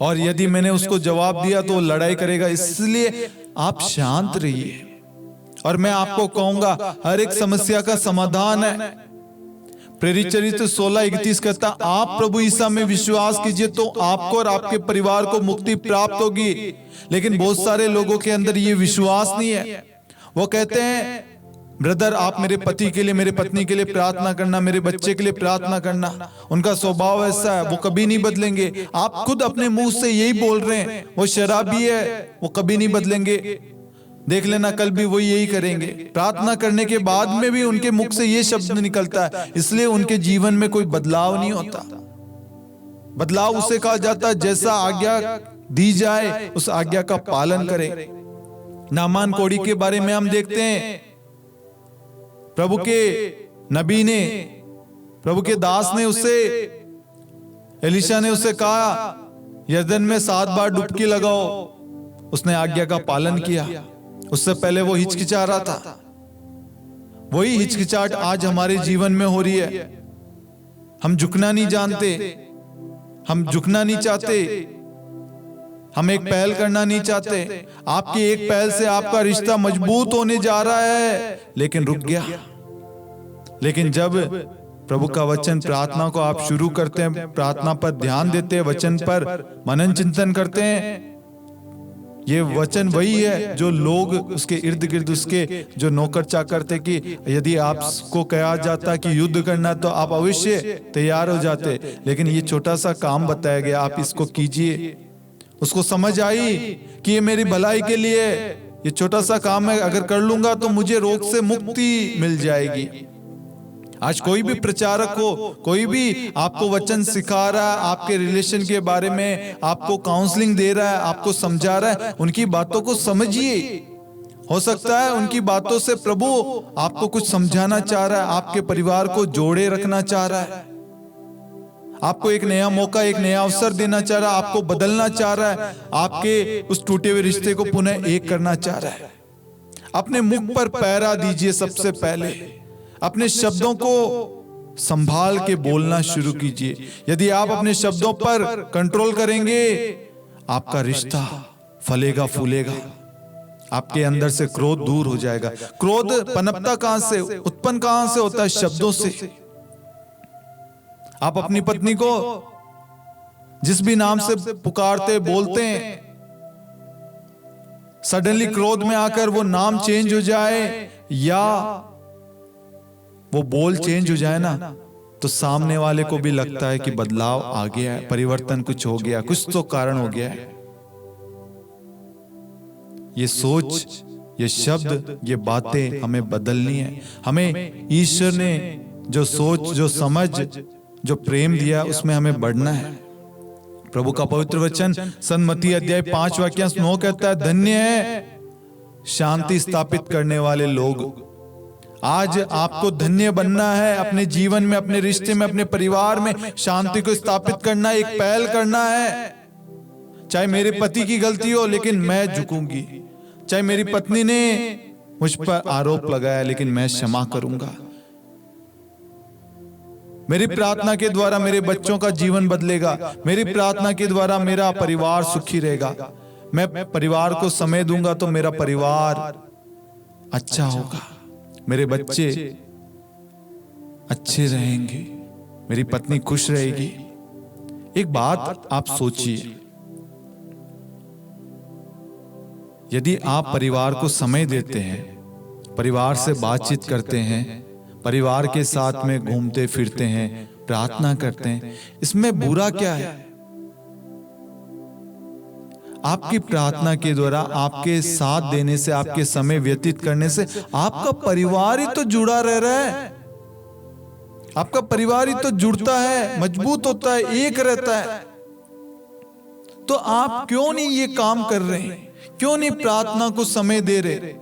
और यदि मैंने उसको जवाब दिया तो लड़ाई करेगा। इसलिए आप शांत रहिए। और मैं आपको कहूंगा, हर एक समस्या का समाधान है। प्रेरित चरित्र 16:31 कहता, आप प्रभु ईसा में विश्वास कीजिए तो आपको और आपके परिवार को मुक्ति प्राप्त होगी। लेकिन बहुत सारे लोगों के अंदर ये विश्वास नहीं है। वो कहते हैं, ब्रदर आप मेरे पति के लिए, मेरे पत्नी के लिए प्रार्थना करना, मेरे बच्चे के लिए प्रार्थना करना। उनका स्वभाव ऐसा है, वो कभी नहीं बदलेंगे। आप खुद अपने मुंह से यही बोल रहे हैं, वो शराबी है, वो कभी नहीं बदलेंगे, देख लेना कल भी वो यही करेंगे। प्रार्थना करने के बाद में भी उनके मुख से ये शब्द निकलता है, इसलिए उनके जीवन में कोई बदलाव नहीं होता। बदलाव उसे कहा जाता है जैसा आज्ञा दी जाए उस आज्ञा का पालन करे। नामान कोढ़ी के बारे में हम देखते हैं, प्रभु के नबी ने, प्रभु के दास ने उससे, एलिशा ने उससे कहा यरदन में 7 बार डुबकी लगाओ। उसने आज्ञा का पालन किया। उससे पहले वो हिचकिचा रहा था। वही हिचकिचाहट आज हमारे जीवन में हो रही है। हम झुकना नहीं जानते, हम झुकना नहीं चाहते, हम एक पहल करना नहीं चाहते। आपकी एक पहल से आपका रिश्ता मजबूत होने जा रहा है, लेकिन रुक गया। लेकिन जब प्रभु का वचन, प्रार्थना को आप शुरू करते हैं, प्रार्थना पर ध्यान देते हैं, वचन पर मनन चिंतन करते हैं, ये वचन वही है जो लोग उसके इर्द गिर्द, उसके जो नौकर चाकर थे, कि यदि आपको कहा जाता कि युद्ध करना तो आप अवश्य तैयार हो जाते। लेकिन ये छोटा सा काम बताया गया, आप इसको कीजिए। उसको समझ आई कि ये मेरी भलाई के लिए, ये छोटा सा काम है, अगर कर लूंगा तो मुझे रोग से मुक्ति मिल जाएगी। आज कोई भी प्रचारक हो, कोई भी आपको वचन सिखा रहा है, आपके रिलेशन के बारे में आपको काउंसलिंग दे रहा है, आपको समझा रहा है, उनकी बातों को समझिए। हो सकता है उनकी बातों से प्रभु आपको कुछ समझाना चाह रहा है, आपके परिवार को जोड़े रखना चाह रहा है, आपको एक नया मौका, एक नया अवसर देना चाह रहा है, आपको बदलना चाह रहा है, आपके उस टूटे हुए रिश्ते को पुनः एक करना चाह रहा है। अपने मुख पर पहरा दीजिए। सबसे पहले अपने शब्दों को संभाल के बोलना शुरू कीजिए। यदि आप अपने शब्दों पर कंट्रोल करेंगे, आपका रिश्ता फलेगा फूलेगा। आपके अंदर से क्रोध दूर हो जाएगा। क्रोध पनपता कहां से, उत्पन्न कहां से होता है? शब्दों से। आप अपनी पत्नी को जिस भी नाम से पुकारते बोलते हैं, सडनली क्रोध में आकर वो नाम चेंज हो जाए या वो बोल चेंज हो जाए ना, तो सामने वाले को भी लगता है कि बदलाव आ गया है, परिवर्तन कुछ हो गया, कुछ तो कारण हो गया है। ये सोच, ये शब्द, ये बातें हमें बदलनी है। हमें ईश्वर ने जो सोच, जो समझ, जो प्रेम दिया, उसमें हमें बढ़ना है। प्रभु का पवित्र वचन सन्मति अध्याय 5 वाक्य 9 कहता है, धन्य है शांति स्थापित करने वाले लोग। आज आपको धन्य बनना है, अपने जीवन में, अपने रिश्ते में, अपने परिवार में शांति को स्थापित करना, एक पहल करना है। चाहे मेरे पति की गलती हो लेकिन मैं झुकूंगी, चाहे मेरी पत्नी ने मुझ पर आरोप लगाया लेकिन मैं क्षमा करूंगा। मेरी प्रार्थना के द्वारा मेरे बच्चों का जीवन बदलेगा, मेरी प्रार्थना के द्वारा मेरा परिवार सुखी रहेगा। मैं परिवार को समय दूंगा तो मेरा परिवार अच्छा होगा, मेरे बच्चे अच्छे रहेंगे, मेरी पत्नी खुश रहेगी। एक बात आप सोचिए, यदि आप परिवार को समय देते हैं, परिवार से बातचीत करते हैं, परिवार के साथ में घूमते फिरते हैं, प्रार्थना करते हैं, इसमें बुरा क्या है? आपकी प्रार्थना के द्वारा, आपके साथ देने से, आपके समय व्यतीत करने से आपका परिवार ही तो जुड़ा रह रहा है, आपका परिवार ही तो जुड़ता है, मजबूत होता है, एक रहता है। तो आप क्यों नहीं ये काम कर रहे हैं? क्यों नहीं प्रार्थना को समय दे रहे?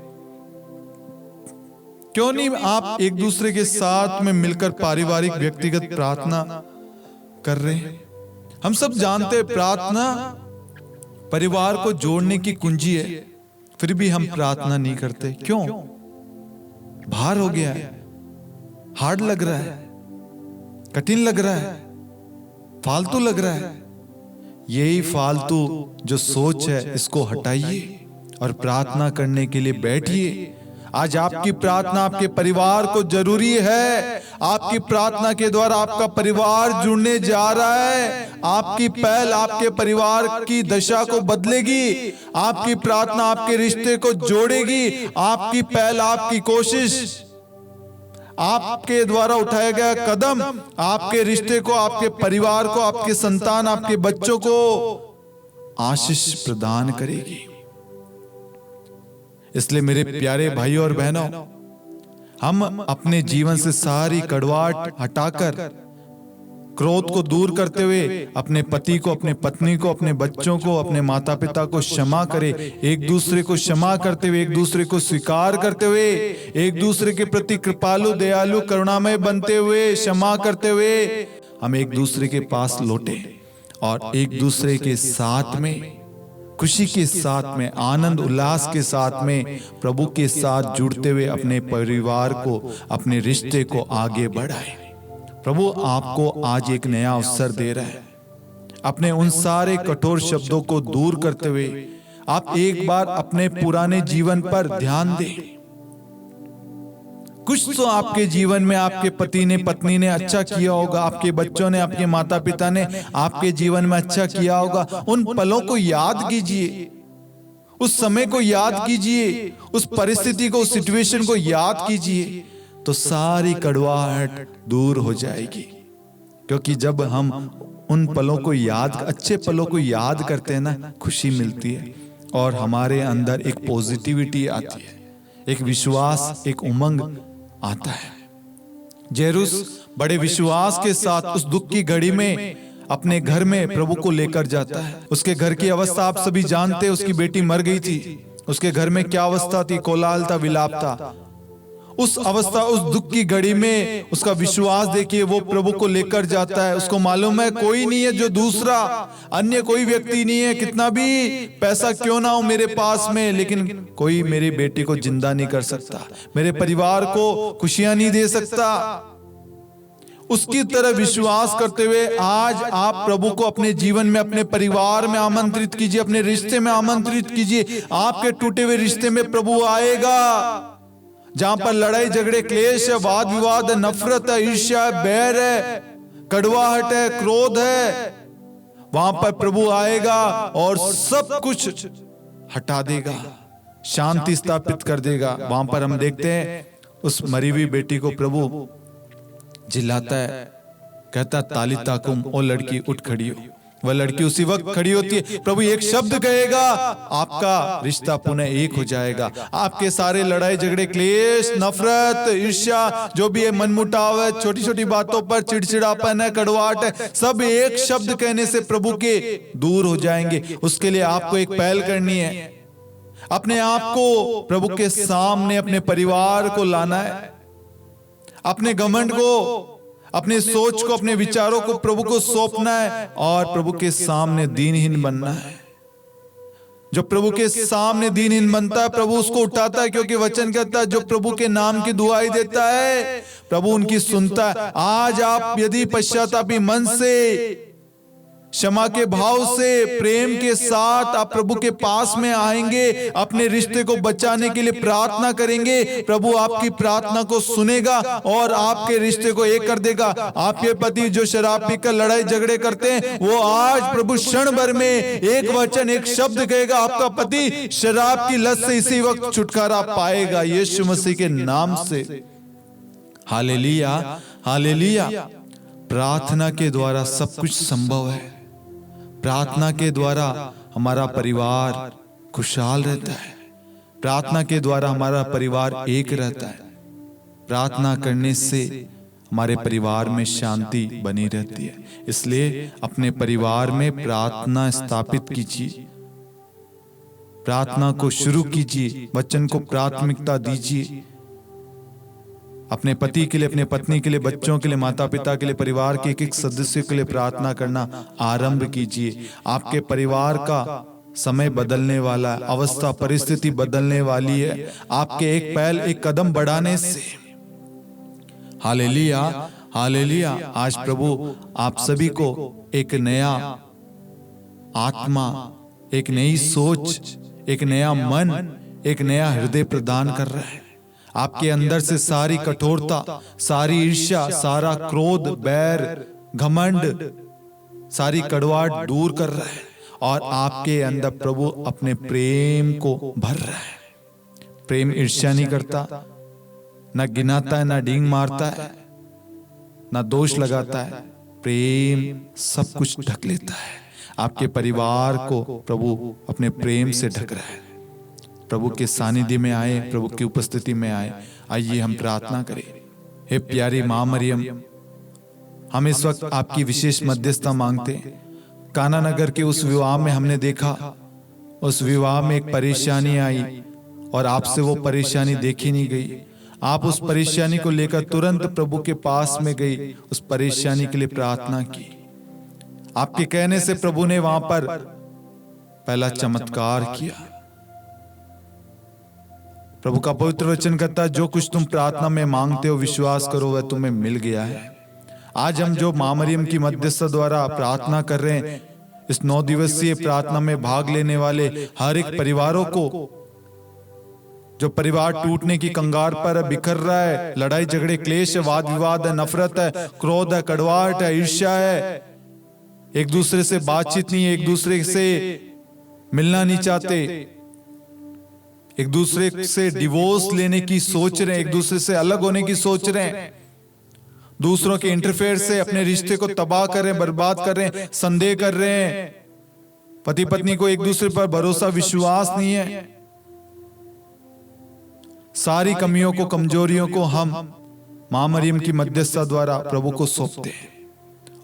क्यों नहीं आप एक दूसरे के साथ में मिलकर पारिवारिक व्यक्तिगत प्रार्थना कर रहे हैं? हम सब जानते हैं प्रार्थना परिवार को जोड़ने की कुंजी है, फिर भी हम प्रार्थना नहीं करते। क्यों? भार हो गया है, हार्ड लग रहा है, कठिन लग रहा है, फालतू लग रहा है। यही फालतू जो सोच है इसको हटाइए और प्रार्थना करने के लिए बैठिए। आज आपकी प्रार्थना आपके परिवार को जरूरी है। आपकी प्रार्थना के द्वारा आपका परिवार जुड़ने जा रहा है। आपकी पहल आपके परिवार की दशा को बदलेगी। आपकी प्रार्थना आपके रिश्ते को जोड़ेगी। आपकी पहल, आपकी कोशिश, आपके द्वारा उठाया गया कदम आपके रिश्ते को, आपके परिवार को, आपके संतान, आपके बच्चों को आशीष प्रदान करेगी। इसलिए मेरे प्यारे भाइयों और बहनों, हम अपने जीवन से सारी कड़वाहट हटाकर, क्रोध को दूर करते हुए अपने पति को, अपने पत्नी को, अपने बच्चों को, अपने माता पिता को क्षमा करें। एक दूसरे को क्षमा करते हुए, एक दूसरे को स्वीकार करते हुए, एक दूसरे के प्रति कृपालु, दयालु, करुणामय बनते हुए, क्षमा करते हुए हम एक दूसरे के पास लौटे और एक दूसरे के साथ में, खुशी के साथ में, आनंद उल्लास के साथ में, प्रभु के साथ जुड़ते हुए अपने परिवार को, अपने रिश्ते को आगे बढ़ाएं। प्रभु आपको आज एक नया अवसर दे रहा है। अपने उन सारे कठोर शब्दों को दूर करते हुए आप एक बार अपने पुराने जीवन पर ध्यान दें। कुछ तो आपके जीवन में आपके पति ने, पत्नी ने अच्छा किया होगा, आपके बच्चों ने, आपके माता पिता ने आपके जीवन में अच्छा किया होगा। उन पलों को याद कीजिए, उस समय को याद कीजिए, उस परिस्थिति को, उस सिचुएशन को याद कीजिए, तो सारी कड़वाहट दूर हो जाएगी। क्योंकि जब हम उन पलों को याद, अच्छे पलों को याद करते हैं ना, खुशी मिलती है और हमारे अंदर एक पॉजिटिविटी आती है, एक विश्वास, एक उमंग आता है। जेरुस बड़े विश्वास के साथ उस दुख की घड़ी में अपने घर में प्रभु को लेकर जाता है। उसके घर की अवस्था आप सभी जानते हैं। उसकी बेटी मर गई थी। उसके घर में क्या अवस्था थी? कोलाहल था, विलाप था। उस अवस्था, उस दुख की घड़ी में उसका विश्वास देखिए, वो प्रभु को लेकर जाता है। उसको मालूम है कोई नहीं है जो दूसरा, अन्य कोई व्यक्ति नहीं है, कितना भी पैसा क्यों ना हो मेरे पास में, लेकिन कोई मेरी बेटी को जिंदा नहीं कर सकता, मेरे परिवार को खुशियां नहीं दे सकता। उसकी तरह विश्वास करते हुए आज आप प्रभु को अपने जीवन में, अपने परिवार में आमंत्रित कीजिए, अपने रिश्ते में आमंत्रित कीजिए। आपके टूटे हुए रिश्ते में प्रभु आएगा। जहां पर लड़ाई झगड़े, क्लेश है, वाद विवाद है, नफरत है, ईर्ष्या है, बैर है, कड़वाहट है, क्रोध है, वहां पर प्रभु आएगा और सब कुछ हटा देगा, शांति स्थापित कर देगा। वहां पर हम देखते हैं उस मरी हुई बेटी को प्रभु जिलाता है, कहता तालिता कुम, ओ लड़की उठ खड़ी हो। वह लड़की उसी वक्त खड़ी होती है, प्रभु एक शब्द कहेगा, आपका रिश्ता पुनः एक हो जाएगा। आपके सारे लड़ाई झगड़े, क्लेश, नफरत, ईर्ष्या, जो भी है, मनमुटाव है, छोटी छोटी बातों पर चिड़चिड़ापन है, कड़वाहट है, सब एक शब्द कहने से प्रभु के दूर हो जाएंगे। उसके लिए आपको एक पहल करनी है, अपने आप को प्रभु के सामने, अपने परिवार को लाना है, अपने घमंड को, अपने सोच को, अपने विचारों को प्रभु को सौंपना है और प्रभु के सामने दीनहीन बनना है। जो प्रभु के सामने दीनहीन बनता है, प्रभु उसको उठाता है, क्योंकि वचन कहता है जो प्रभु के नाम की दुआई देता है प्रभु उनकी सुनता है। आज आप यदि पश्चातापी मन से, क्षमा के भाव से, प्रेम के साथ आप प्रभु के पास में आएंगे, अपने रिश्ते को बचाने के लिए प्रार्थना करेंगे, प्रभु आपकी प्रार्थना को सुनेगा और आपके रिश्ते को एक कर देगा। आपके पति जो शराब पीकर लड़ाई झगड़े करते हैं, वो आज प्रभु क्षण भर में एक वचन, एक शब्द कहेगा, आपका पति शराब की लत से इसी वक्त छुटकारा पाएगा, यीशु मसीह के नाम से। Hallelujah, hallelujah. प्रार्थना के द्वारा सब कुछ संभव है। प्रार्थना के द्वारा हमारा परिवार खुशहाल रहता है, प्रार्थना के द्वारा हमारा परिवार एक रहता है, प्रार्थना करने से हमारे परिवार में शांति बनी रहती है। इसलिए अपने परिवार में प्रार्थना स्थापित कीजिए, प्रार्थना को शुरू कीजिए, वचन को प्राथमिकता दीजिए। अपने पति के लिए, अपने पत्नी के लिए, बच्चों के लिए, माता पिता के लिए, परिवार के एक एक सदस्य के लिए प्रार्थना करना आरंभ कीजिए। आपके परिवार का समय बदलने वाला है, अवस्था परिस्थिति बदलने वाली है आपके एक पहल, एक कदम बढ़ाने से। Hallelujah, hallelujah. आज प्रभु आप सभी को एक नया आत्मा, एक नई सोच, एक नया मन, एक नया हृदय प्रदान कर रहा है। आपके अंदर से सारी कठोरता, सारी ईर्ष्या, सारा क्रोध, बैर, घमंड, सारी कड़वाहट दूर कर रहा है और आपके अंदर प्रभु अपने प्रेम को भर रहा है। प्रेम ईर्ष्या नहीं करता, ना गिनाता है, ना डींग मारता है, ना दोष लगाता है। प्रेम सब कुछ ढक लेता है। आपके परिवार को प्रभु अपने प्रेम से ढक रहा है। प्रभु के सानिध्य में आए, प्रभु की उपस्थिति में आए। आइए हम प्रार्थना करें। हे प्यारी मां मरियम, हम इस वक्त आपकी विशेष मध्यस्थता मांगते हैं। काना नगर के उस विवाह में हमने देखा, उस विवाह में एक परेशानी आई और आपसे वो परेशानी देखी नहीं गई। आप उस परेशानी को लेकर तुरंत प्रभु के पास में गई, उस परेशानी के लिए प्रार्थना की। आपके कहने से प्रभु ने वहां पर पहला चमत्कार किया। प्रभु का पवित्र वचन कहता है, जो कुछ तुम प्रार्थना में मांगते हो विश्वास करो वह तुम्हें मिल गया है। आज हम जो मां मरियम की मध्यस्थता द्वारा प्रार्थना कर रहे हैं, इस 9 दिवसीय प्रार्थना में भाग लेने वाले हर एक परिवारों को, जो परिवार टूटने की कंगार पर बिखर रहा है, लड़ाई झगड़े, क्लेश, वाद विवाद है, नफरत है, क्रोध है, कड़वाहट है, ईर्ष्या है, एक दूसरे से बातचीत नहीं है, एक दूसरे से मिलना नहीं चाहते, एक दूसरे से डिवोर्स लेने की सोच रहे हैं, एक दूसरे से अलग होने की सोच रहे हैं, दूसरों के इंटरफेयर से अपने रिश्ते को तबाह कर रहे हैं, बर्बाद कर रहे हैं, संदेह कर रहे हैं, पति पत्नी को एक दूसरे पर भरोसा विश्वास नहीं है। सारी कमियों को, कमजोरियों को हम मां मरियम की मध्यस्थता द्वारा प्रभु को सौंपते हैं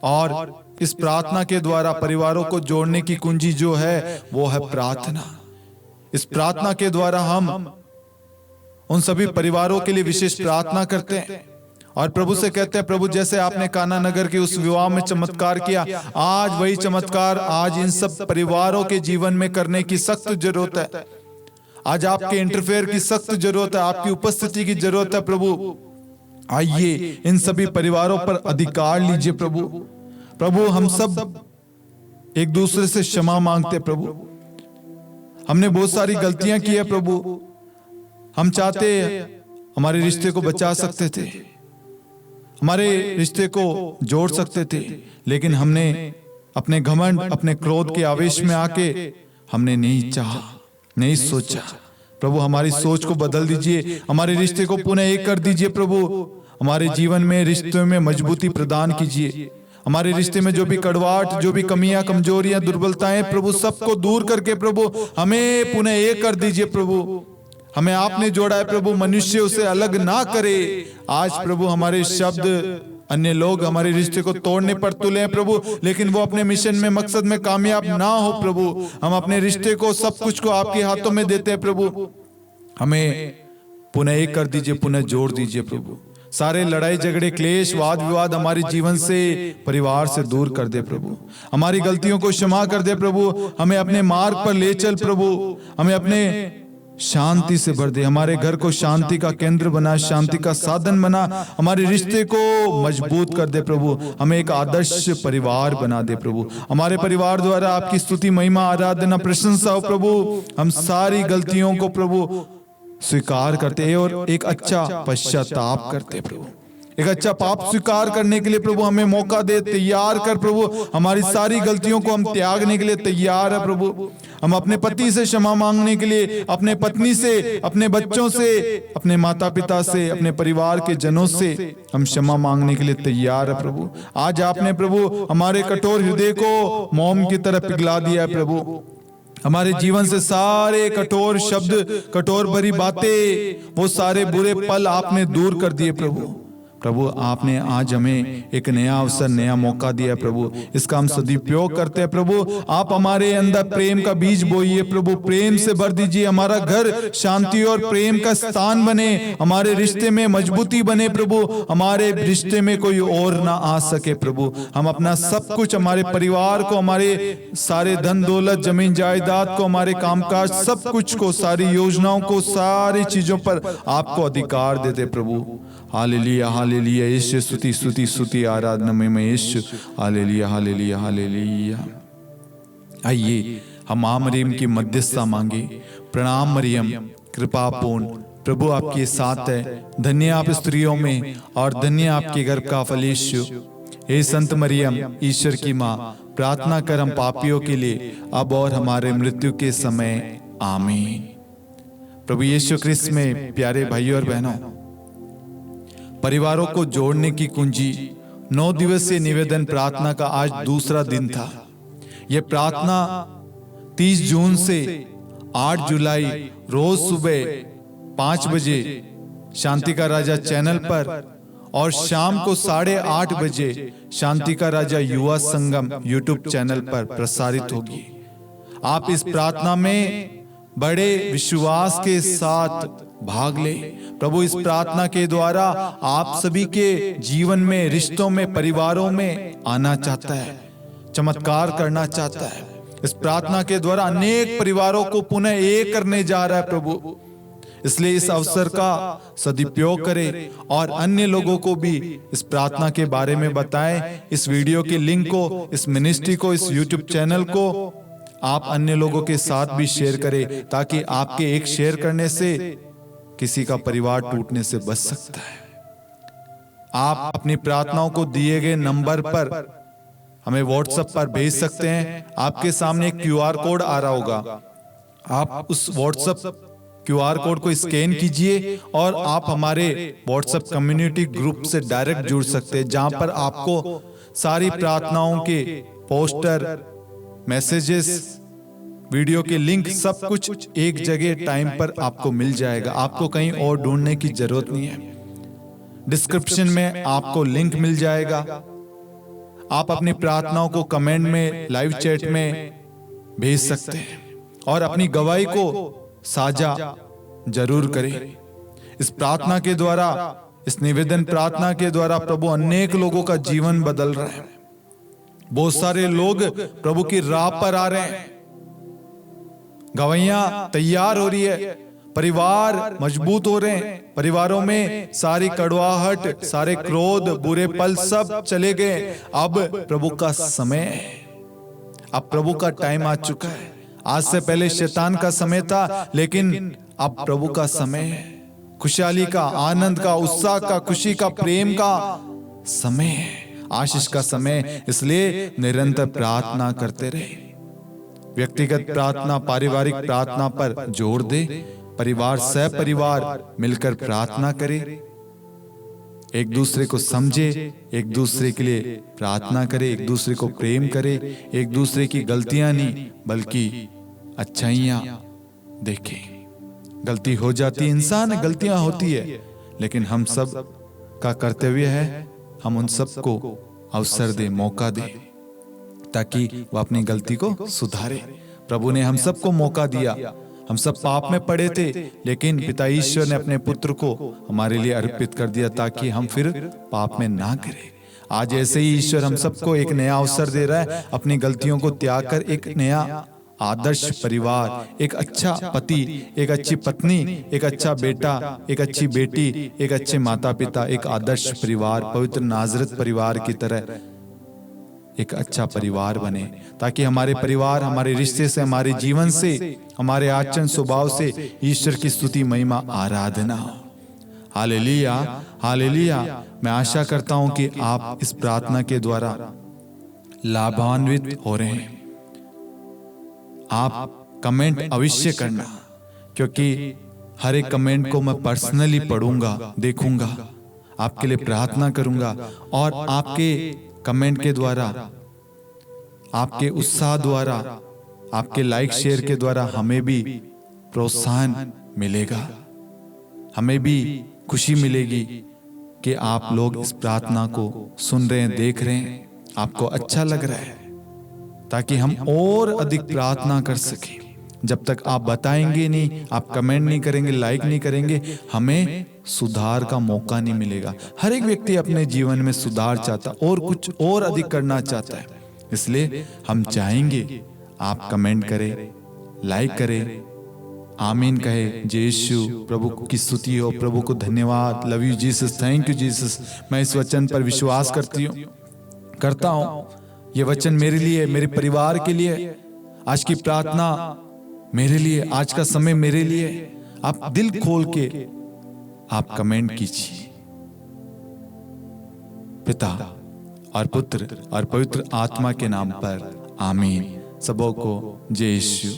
और इस प्रार्थना के द्वारा परिवारों को जोड़ने की कुंजी जो है वो है प्रार्थना। इस प्रार्थना के द्वारा हम उन सभी परिवारों के लिए विशेष प्रार्थना करते हैं और प्रभु से कहते हैं, प्रभु जैसे आपने काना नगर के उस विवाह में चमत्कार किया, आज वही चमत्कार आज इन सब परिवारों के जीवन में करने की सख्त जरूरत है। आज आपके इंटरफेयर की सख्त जरूरत है, आपकी उपस्थिति की जरूरत है। प्रभु आइए इन सभी परिवारों पर अधिकार लीजिए। प्रभु हम सब एक दूसरे से क्षमा मांगते। प्रभु हमने बहुत सारी गलतियां की है। प्रभु हम चाहते हमारे रिश्ते को बचा सकते थे, हमारे रिश्ते को जोड़ सकते थे, लेकिन हमने अपने घमंड, अपने क्रोध के आवेश में आके हमने नहीं चाहा, नहीं सोचा। प्रभु हमारी सोच को बदल दीजिए, हमारे रिश्ते को पुनः एक कर दीजिए। प्रभु हमारे जीवन में रिश्तों में मजबूती प्रदान कीजिए। हमारे रिश्ते में जो भी कड़वाहट, जो भी कमियां, कमजोरियां, दुर्बलताएं प्रभु सबको दूर करके प्रभु हमें पुनः एक कर दीजिए। प्रभु हमें आपने जोड़ा है प्रभु, मनुष्य उसे अलग ना करे। आज प्रभु हमारे शब्द, अन्य लोग हमारे रिश्ते को तोड़ने पर तुले हैं प्रभु, लेकिन वो अपने मिशन में, मकसद में कामयाब ना हो प्रभु। हम अपने रिश्ते को, सब कुछ को आपके हाथों में देते हैं प्रभु। हमें पुनः एक कर दीजिए, पुनः जोड़ दीजिए प्रभु। सारे लड़ाई झगड़े, क्लेश, वाद विवाद हमारे जीवन से, परिवार से दूर कर दे प्रभु। हमारी गलतियों को क्षमा कर दे प्रभु। हमें अपने मार्ग पर ले चल प्रभु। हमें अपने शांति से भर दे। हमारे घर को शांति का केंद्र बना, शांति का साधन बना। हमारे रिश्ते को मजबूत कर दे प्रभु। हमें एक आदर्श परिवार बना दे प्रभु। हमारे परिवार द्वारा आपकी स्तुति, महिमा, आराधना, प्रशंसा हो प्रभु। हम सारी गलतियों को प्रभु स्वीकार करते हैं और एक अच्छा पश्चाताप करते प्रभु। एक अच्छा पाप स्वीकार करने के लिए प्रभु हमें मौका दे, तैयार कर प्रभु। हमारी सारी गलतियों को हम त्यागने के लिए तैयार है प्रभु। हम अपने पति से क्षमा मांगने के लिए, अपने पत्नी से, अपने बच्चों से, अपने माता पिता से, अपने परिवार के जनों से हम क्षमा मांगने के लिए तैयार है प्रभु। आज आपने प्रभु हमारे कठोर हृदय को मोम की तरह पिघला दिया है प्रभु। हमारे जीवन से सारे कठोर शब्द, कठोर भरी बातें, वो सारे बुरे पल आपने दूर कर दिए प्रभु। प्रभु आपने आज हमें एक नया अवसर, नया मौका दिया प्रभु। इसका हम सदुपयोग करते हैं प्रभु। आप हमारे अंदर प्रेम का बीज बोइए प्रभु। प्रेम से भर दीजिए। हमारा घर शांति और प्रेम का स्थान बने। हमारे रिश्ते में मजबूती बने प्रभु। हमारे रिश्ते में कोई और ना आ सके प्रभु। हम अपना सब कुछ, हमारे परिवार को, हमारे सारे धन दौलत, जमीन जायदाद को, हमारे कामकाज, सब कुछ को, सारी योजनाओं को, सारी चीजों पर आपको अधिकार देते प्रभु। हालेलुया, हालेलुया, यीशु, स्तुति स्तुति स्तुति, आराधना में यीशु। Hallelujah, hallelujah, hallelujah. आइए हम मां मरियम की मध्यस्थता मांगे। प्रणाम मरियम, कृपापूर्ण, प्रभु आपके साथ है। धन्य आप स्त्रियों में और धन्य आपके गर्भ का फल यीशु। हे संत मरियम, ईश्वर की मां, प्रार्थना कर हम पापियों के लिए, अब और हमारे मृत्यु के समय। आमीन। प्रभु यीशु क्रिस्त में प्यारे भाइयों और बहनों, परिवारों को जोड़ने की कुंजी 9 दिवसीय निवेदन प्रार्थना का आज दूसरा दिन था। यह प्रार्थना 30 जून से 8 जुलाई रोज सुबह 5 बजे शांति का राजा चैनल पर और शाम को 8:30 बजे शांति का राजा युवा संगम यूट्यूब चैनल पर प्रसारित होगी। आप इस प्रार्थना में बड़े विश्वास के साथ भाग ले। प्रभु इस प्रार्थना के द्वारा आप सभी के जीवन में, रिश्तों में, परिवारों में आना चाहता है, चमत्कार करना चाहता है। इस प्रार्थना के द्वारा अनेक परिवारों को पुनः एक करने जा रहा है प्रभु। इसलिए इस अवसर का सदुपयोग करें और अन्य लोगों को भी इस प्रार्थना के बारे में बताएं। इस वीडियो के लिंक को, इस मिनिस्ट्री को, इस यूट्यूब चैनल को आप अन्य लोगों के साथ भी शेयर करें, ताकि आपके एक शेयर करने से किसी का परिवार टूटने से बच सकता है। आप अपनी प्रार्थनाओं को दिए गए नंबर पर हमें व्हाट्सएप पर भेज सकते हैं। आपके सामने एक QR कोड आ रहा होगा। आप उस व्हाट्सएप QR कोड को स्कैन कीजिए और आप हमारे व्हाट्सएप कम्युनिटी ग्रुप से डायरेक्ट जुड़ सकते हैं, जहां पर आपको सारी प्रार्थनाओं के पोस्टर, मैसेजेस, वीडियो के लिंक, सब कुछ एक जगह टाइम पर आपको मिल जाएगा। आपको कहीं और ढूंढने की जरूरत नहीं है। डिस्क्रिप्शन में आपको लिंक मिल जाएगा। आप अपनी प्रार्थनाओं को कमेंट में, लाइव चैट में भेज सकते हैं और अपनी गवाही को साझा जरूर करें। इस प्रार्थना के द्वारा, इस निवेदन प्रार्थना के द्वारा प्रभु अनेक लोगों का जीवन बदल रहा है। बहुत सारे लोग प्रभु की राह पर आ रहे हैं। गवाहियां तैयार हो रही है। परिवार मजबूत हो रहे हैं। परिवारों में सारी कड़वाहट, सारे क्रोध, बुरे पल सब चले गए। अब प्रभु का समय है। अब प्रभु का टाइम आ चुका है। आज से पहले शैतान का समय था, लेकिन अब प्रभु का समय है। खुशहाली का, आनंद का, उत्साह का, खुशी का, प्रेम का समय है। आशीष का समय, इसलिए निरंतर प्रार्थना करते रहे। व्यक्तिगत प्रार्थना, पारिवारिक प्रार्थना पर जोर दे। परिवार सह परिवार मिलकर प्रार्थना करे, एक दूसरे को समझे, एक दूसरे के लिए प्रार्थना करे, एक दूसरे को प्रेम करे, एक दूसरे की गलतियां नहीं बल्कि अच्छाइयां देखे। गलती हो जाती, इंसान है, गलतियां होती है, लेकिन हम सब का कर्तव्य है हम उन सबको अवसर दे, मौका दे, ताकि वह अपनी गलती को सुधारे। प्रभु ने हम सबको मौका दिया। हम सब पाप में पड़े थे, लेकिन पिता ईश्वर ने अपने पुत्र को हमारे लिए अर्पित कर दिया ताकि हम फिर पाप में ना करें। आज ऐसे ही ईश्वर हम सबको एक नया अवसर दे रहा है, अपनी गलतियों को त्याग कर एक नया आदर्श परिवार, एक अच्छा पति, एक अच्छी पत्नी, एक अच्छा बेटा, एक अच्छी बेटी, एक अच्छे माता पिता, एक आदर्श परिवार, पवित्र नाजरत परिवार की तरह एक अच्छा परिवार बने, ताकि हमारे परिवार, हमारे रिश्ते से, हमारे जीवन से, हमारे आचरण स्वभाव से ईश्वर की स्तुति, महिमा, आराधना हो। Hallelujah, hallelujah. मैं आशा करता हूं कि आप इस प्रार्थना के द्वारा लाभान्वित हो रहे हैं। आप कमेंट अवश्य करना, क्योंकि हर एक कमेंट को मैं पर्सनली पढ़ूंगा, देखूंगा, आपके लिए प्रार्थना करूंगा, और आपके कमेंट के द्वारा, आपके उत्साह द्वारा, आपके लाइक शेयर के द्वारा हमें भी प्रोत्साहन मिलेगा, हमें भी खुशी मिलेगी कि आप लोग इस प्रार्थना को सुन रहे हैं, देख रहे हैं, आपको अच्छा लग रहा है, ताकि हम और अधिक प्रार्थना कर सकें। जब तक आप बताएंगे नहीं, आप कमेंट नहीं करेंगे, लाइक नहीं करेंगे, हमें सुधार का मौका नहीं मिलेगा। हर एक व्यक्ति अपने जीवन में सुधार चाहता और कुछ और अधिक करना चाहता है, इसलिए हम चाहेंगे आप कमेंट करें, लाइक करें, आमीन कहे, जय यीशु, प्रभु की स्तुति हो, प्रभु को धन्यवाद, love you Jesus, thank you Jesus. मैं इस वचन पर विश्वास करता हूं, ये वचन मेरे लिए, मेरे परिवार के लिए, आज की प्रार्थना मेरे लिए, आज का समय मेरे लिए। आप दिल खोल के आप कमेंट कीजिए। पिता और पुत्र और पवित्र आत्मा के नाम पर आमीन। सबों को जय यीशु।